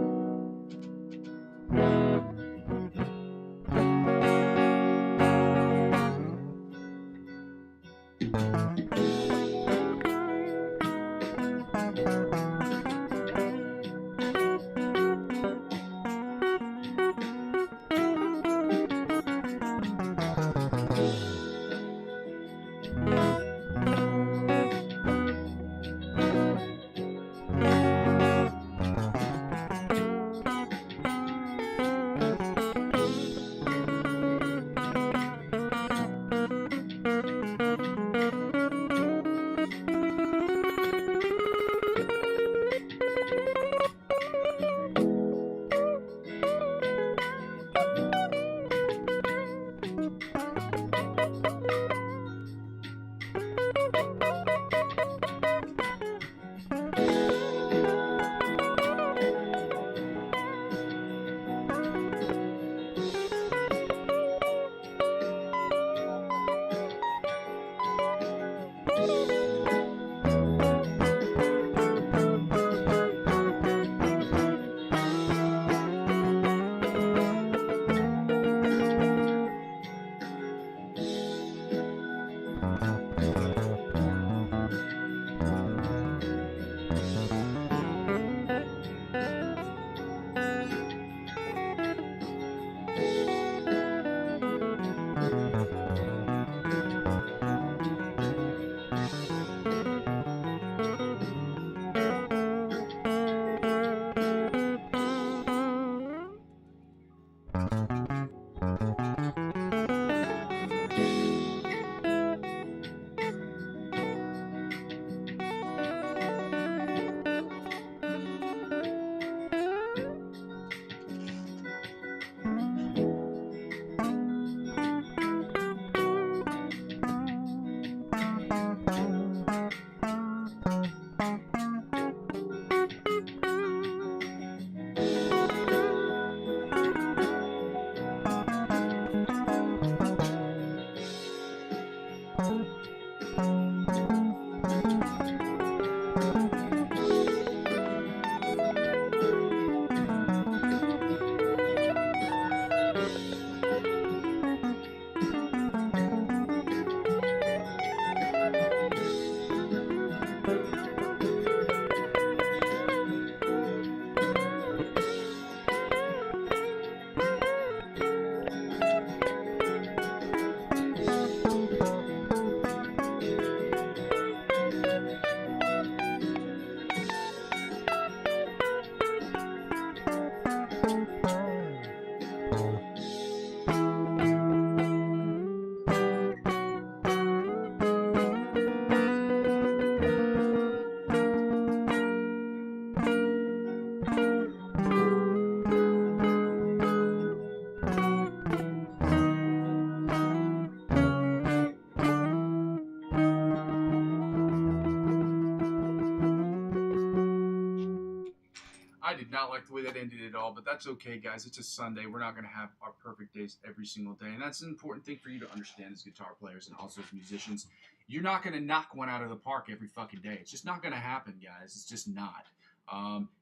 Speaker 1: I did not like the way that ended at all, but that's okay, guys. It's a Sunday. We're not going to have our perfect days every single day, and that's an important thing for you to understand as guitar players and also as musicians. You're not going to knock one out of the park every fucking day. It's just not going to happen, guys. It's just not.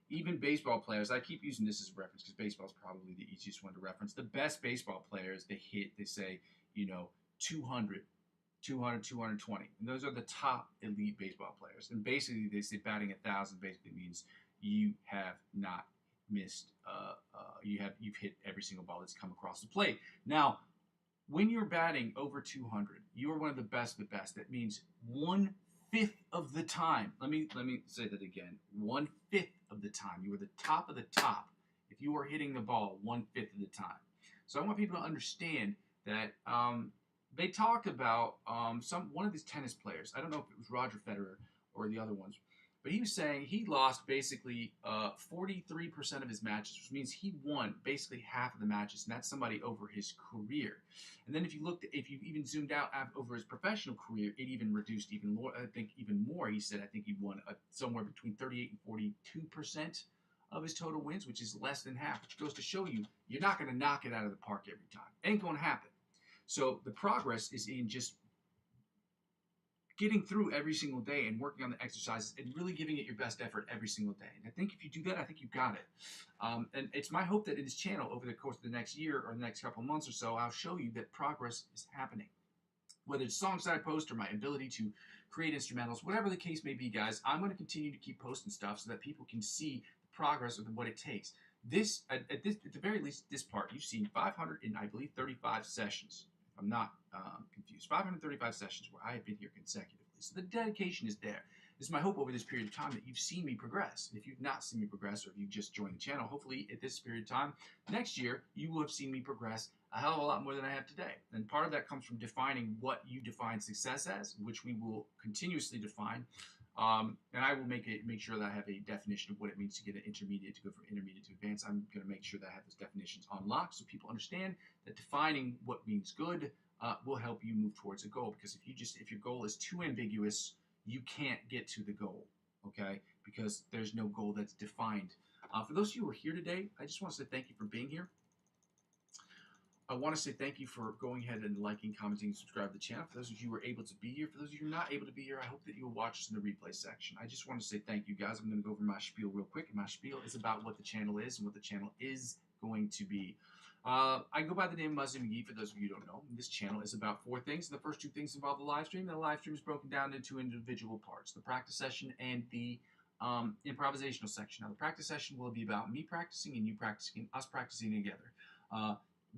Speaker 1: Even baseball players, I keep using this as a reference because baseball is probably the easiest one to reference. The best baseball players, they say, 200, 200, 220. And those are the top elite baseball players. And basically, they say batting 1,000 basically means you have not missed. You've hit every single ball that's come across the plate. Now, when you're batting over 200, you are one of the best of the best. That means 1/5 of the time. Let me say that again. 1/5 of the time, you are the top of the top. If you are hitting the ball 1/5 of the time, so I want people to understand that they talk about one of these tennis players. I don't know if it was Roger Federer or the other ones. But he was saying he lost basically 43% of his matches, which means he won basically half of the matches, and that's somebody over his career. And then if you even zoomed out over his professional career, it even reduced even more. I think even more. He said I think he won somewhere between 38 and 42% of his total wins, which is less than half, which goes to show you you're not going to knock it out of the park every time. Ain't going to happen. So the progress is in just getting through every single day and working on the exercises and really giving it your best effort every single day. And I think if you do that, I think you've got it. And it's my hope that in this channel, over the course of the next year or the next couple of months or so, I'll show you that progress is happening. Whether it's songs that I post or my ability to create instrumentals, whatever the case may be, guys, I'm going to continue to keep posting stuff so that people can see the progress of what it takes. This, at the very least, this part, you've seen 535 sessions. I'm not confused. 535 sessions where I have been here consecutively. So the dedication is there. It's my hope over this period of time that you've seen me progress. And if you've not seen me progress, or if you've just joined the channel, hopefully at this period of time, next year, you will have seen me progress a hell of a lot more than I have today. And part of that comes from defining what you define success as, which we will continuously define. And I will make sure that I have a definition of what it means to get an intermediate, to go from intermediate to advanced. I'm going to make sure that I have those definitions unlocked so people understand that defining what means good will help you move towards a goal. Because if your goal is too ambiguous, you can't get to the goal, okay? Because there's no goal that's defined. For those of you who are here today, I just want to say thank you for being here. I want to say thank you for going ahead and liking, commenting, and subscribe to the channel. For those of you who are able to be here, for those of you who are not able to be here, I hope that you will watch us in the replay section. I just want to say thank you, guys. I'm going to go over my spiel real quick. And my spiel is about what the channel is and what the channel is going to be. I go by the name Muzzy McGee, for those of you who don't know. This channel is about 4 things. The first 2 things involve the live stream. And the live stream is broken down into individual parts, the practice session and the improvisational section. Now, the practice session will be about me practicing and you practicing, us practicing together.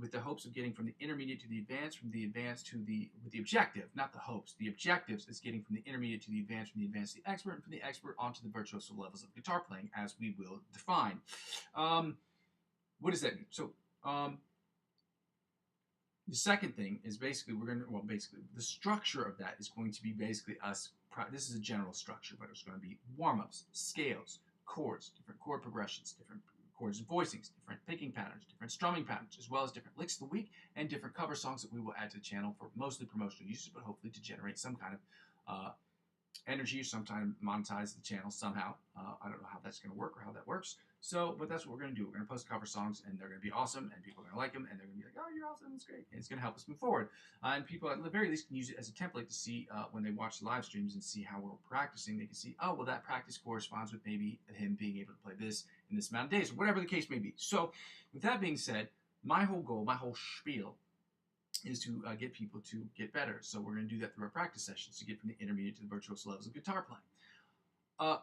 Speaker 1: With the hopes of getting from the intermediate to the advanced, from the advanced to with the objective, not the hopes. The objectives is getting from the intermediate to the advanced, from the advanced to the expert, and from the expert onto the virtuoso levels of guitar playing, as we will define. What does that mean? So, the second thing is basically the structure of that is going to be basically us. This is a general structure, but it's going to be warm-ups, scales, chords, different chord progressions, different chords and voicings, different picking patterns, different strumming patterns, as well as different licks of the week and different cover songs that we will add to the channel for mostly promotional uses, but hopefully to generate some kind of energy or sometime monetize the channel somehow. I don't know how that's going to work or how that works. So, but that's what we're going to do. We're going to post cover songs, and they're going to be awesome, and people are going to like them, and they're going to be like, "Oh, you're awesome! It's great!" And it's going to help us move forward. And people, at the very least, can use it as a template to see when they watch the live streams and see how we're practicing. They can see, oh, well, that practice corresponds with maybe him being able to play this in this amount of days, or whatever the case may be. So, with that being said, my whole goal, my whole spiel, is to get people to get better. So we're going to do that through our practice sessions to get from the intermediate to the virtuoso levels of guitar playing.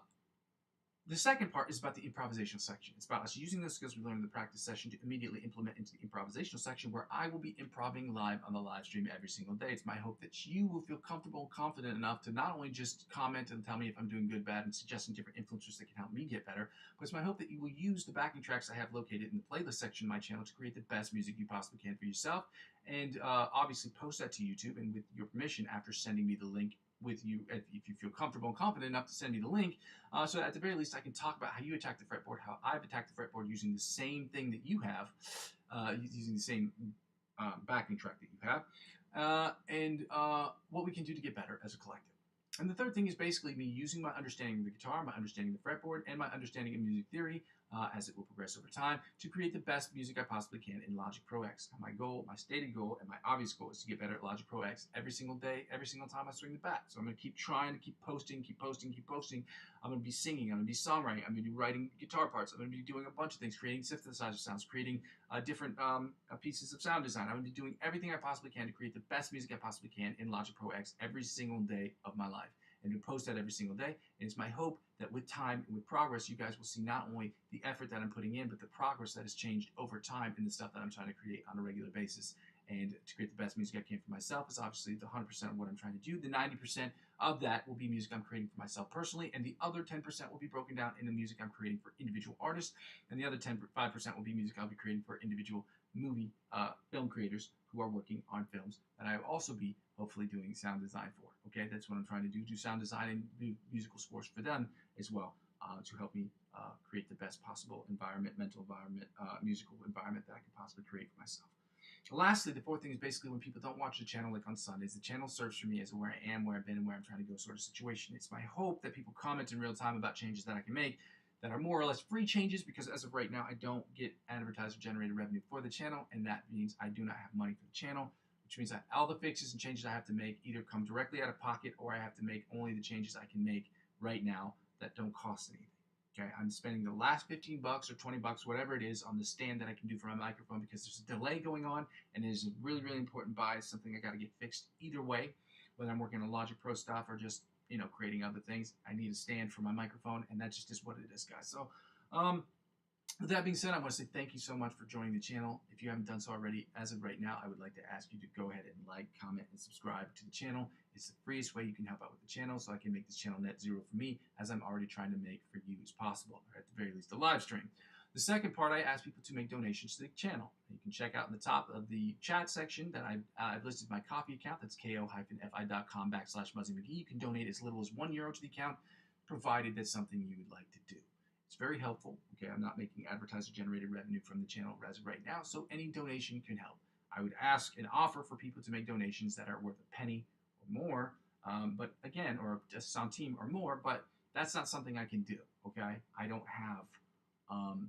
Speaker 1: The second part is about the improvisational section. It's about us using those skills we learned in the practice session to immediately implement into the improvisational section, where I will be improving live on the live stream every single day. It's my hope that you will feel comfortable and confident enough to not only just comment and tell me if I'm doing good, bad, and suggesting different influencers that can help me get better, but it's my hope that you will use the backing tracks I have located in the playlist section of my channel to create the best music you possibly can for yourself, and obviously post that to YouTube, and with your permission, after sending me the link with you, if you feel comfortable and confident enough to send me the link, so at the very least I can talk about how you attack the fretboard, how I've attacked the fretboard using the same thing that you have, using the same backing track that you have, and what we can do to get better as a collective. And the third thing is basically me using my understanding of the guitar, my understanding of the fretboard, and my understanding of music theory, as it will progress over time, to create the best music I possibly can in Logic Pro X. And my goal, my stated goal, and my obvious goal is to get better at Logic Pro X every single day, every single time I swing the bat. So I'm going to keep trying to keep posting, keep posting, keep posting. I'm going to be singing, I'm going to be songwriting, I'm going to be writing guitar parts, I'm going to be doing a bunch of things, creating synthesizer sounds, creating different pieces of sound design. I'm going to be doing everything I possibly can to create the best music I possibly can in Logic Pro X every single day of my life, and to post that every single day. And it's my hope that with time and with progress, you guys will see not only the effort that I'm putting in, but the progress that has changed over time in the stuff that I'm trying to create on a regular basis. And to create the best music I can for myself is obviously the 100% of what I'm trying to do. The 90% of that will be music I'm creating for myself personally, and the other 10% will be broken down into music I'm creating for individual artists, and the other 5% will be music I'll be creating for individual movie film creators who are working on films that I will also be hopefully doing sound design for. Okay, that's what I'm trying to do sound design and do musical scores for them as well, to help me create the best possible environment, mental environment, musical environment that I can possibly create for myself. Lastly, the fourth thing is basically when people don't watch the channel like on Sundays, the channel serves for me as where I am, where I've been, and where I'm trying to go sort of situation. It's my hope that people comment in real time about changes that I can make that are more or less free changes, because as of right now, I don't get advertiser-generated revenue for the channel, and that means I do not have money for the channel, which means that all the fixes and changes I have to make either come directly out of pocket, or I have to make only the changes I can make right now that don't cost anything. Okay, I'm spending the last 15 bucks or 20 bucks, whatever it is, on the stand that I can do for my microphone, because there's a delay going on, and it is a really, really important buy. It's something I got to get fixed either way, whether I'm working on Logic Pro stuff or just, you know, creating other things. I need a stand for my microphone, and that just is what it is, guys. So, with that being said, I want to say thank you so much for joining the channel. If you haven't done so already, as of right now, I would like to ask you to go ahead and like, comment, and subscribe to the channel. It's the freest way you can help out with the channel, so I can make this channel net zero for me, as I'm already trying to make for you as possible, or at the very least a live stream. The second part, I ask people to make donations to the channel. You can check out in the top of the chat section that I've listed my Ko-fi account. That's ko-fi.com/Muzzy McGee. You can donate as little as €1 to the account, provided that's something you would like to do. It's very helpful. Okay, I'm not making advertiser-generated revenue from the channel as of right now, so any donation can help. I would ask and offer for people to make donations that are worth a penny or more, but again, or a centime or more, but that's not something I can do. Okay, I don't have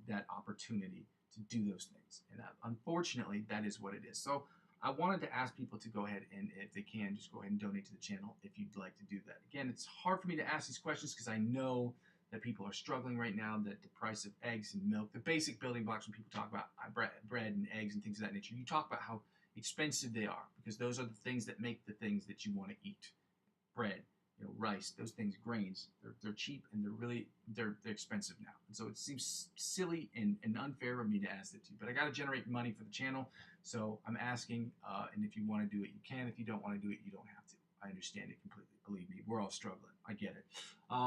Speaker 1: that opportunity to do those things, and unfortunately, that is what it is. So I wanted to ask people to go ahead and, if they can, just go ahead and donate to the channel if you'd like to do that. Again, it's hard for me to ask these questions because I know that people are struggling right now, that the price of eggs and milk, the basic building blocks when people talk about bread and eggs and things of that nature, you talk about how expensive they are, because those are the things that make the things that you want to eat. Bread, you know, rice, those things, grains, they're cheap, and they're expensive now. And so it seems silly and unfair of me to ask that to you, but I got to generate money for the channel, so I'm asking, and if you want to do it, you can. If you don't want to do it, you don't have to. I understand it completely. Believe me, we're all struggling. I get it.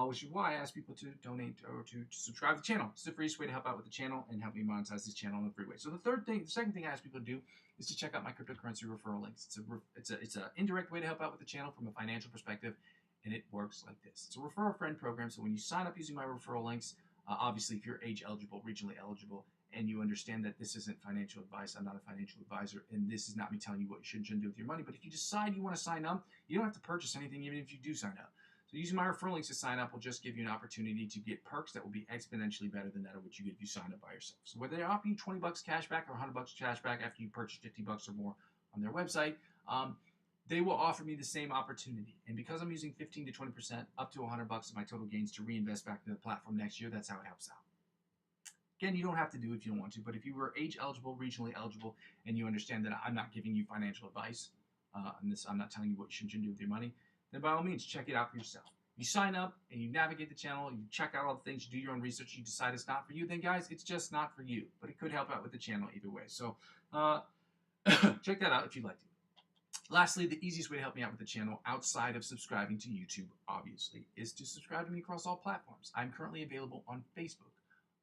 Speaker 1: Which is why I ask people to donate or to subscribe to the channel. It's the freest way to help out with the channel and help me monetize this channel in a free way. So the second thing I ask people to do is to check out my cryptocurrency referral links. It's an indirect way to help out with the channel from a financial perspective, and it works like this. It's a refer a friend program. So when you sign up using my referral links, obviously if you're age eligible, regionally eligible, and you understand that this isn't financial advice, I'm not a financial advisor, and this is not me telling you what you should and shouldn't do with your money, but if you decide you want to sign up, you don't have to purchase anything even if you do sign up. So using my referral links to sign up will just give you an opportunity to get perks that will be exponentially better than that of what you get if you sign up by yourself. So whether they offer you 20 bucks cash back or 100 bucks cash back after you purchase 50 bucks or more on their website, they will offer me the same opportunity. And because I'm using 15 to 20% up to 100 bucks of my total gains to reinvest back into the platform next year, that's how it helps out. Again, you don't have to do it if you don't want to, but if you were age eligible, regionally eligible, and you understand that I'm not giving you financial advice, I'm not telling you what you should do with your money, then by all means, check it out for yourself. You sign up and you navigate the channel, you check out all the things, you do your own research, you decide it's not for you, then guys, it's just not for you. But it could help out with the channel either way. So check that out if you'd like to. Lastly, the easiest way to help me out with the channel, outside of subscribing to YouTube, obviously, is to subscribe to me across all platforms. I'm currently available on Facebook,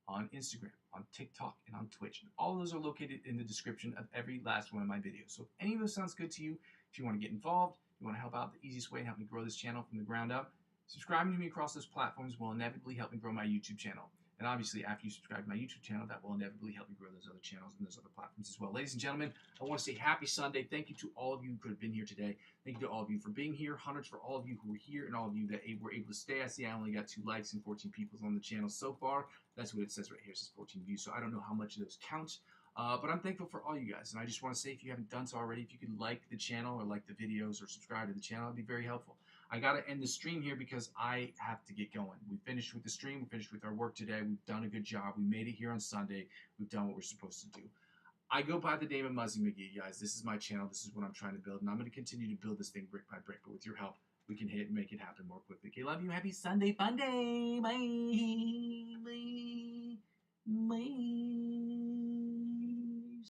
Speaker 1: on Instagram, on TikTok, and on Twitch. And all of those are located in the description of every last one of my videos. So if any of those sounds good to you, if you want to get involved, you want to help out, the easiest way to help me grow this channel from the ground up, subscribing to me across those platforms will inevitably help me grow my YouTube channel. And obviously, after you subscribe to my YouTube channel, that will inevitably help you grow those other channels and those other platforms as well. Ladies and gentlemen, I want to say happy Sunday. Thank you to all of you who could have been here today. Thank you to all of you for being here. Hundreds for all of you who were here and all of you that were able to stay. I see I only got 2 likes and 14 people on the channel so far. That's what it says right here. It says 14 views. So I don't know how much of those count. But I'm thankful for all you guys. And I just want to say, if you haven't done so already, if you could like the channel or like the videos or subscribe to the channel, it'd be very helpful. I got to end the stream here because I have to get going. We finished with the stream. We finished with our work today. We've done a good job. We made it here on Sunday. We've done what we're supposed to do. I go by the name of Muzzy McGee, guys. This is my channel. This is what I'm trying to build. And I'm going to continue to build this thing brick by brick. But with your help, we can make it happen more quickly. Okay, love you. Happy Sunday fun day. Bye. Bye. Bye.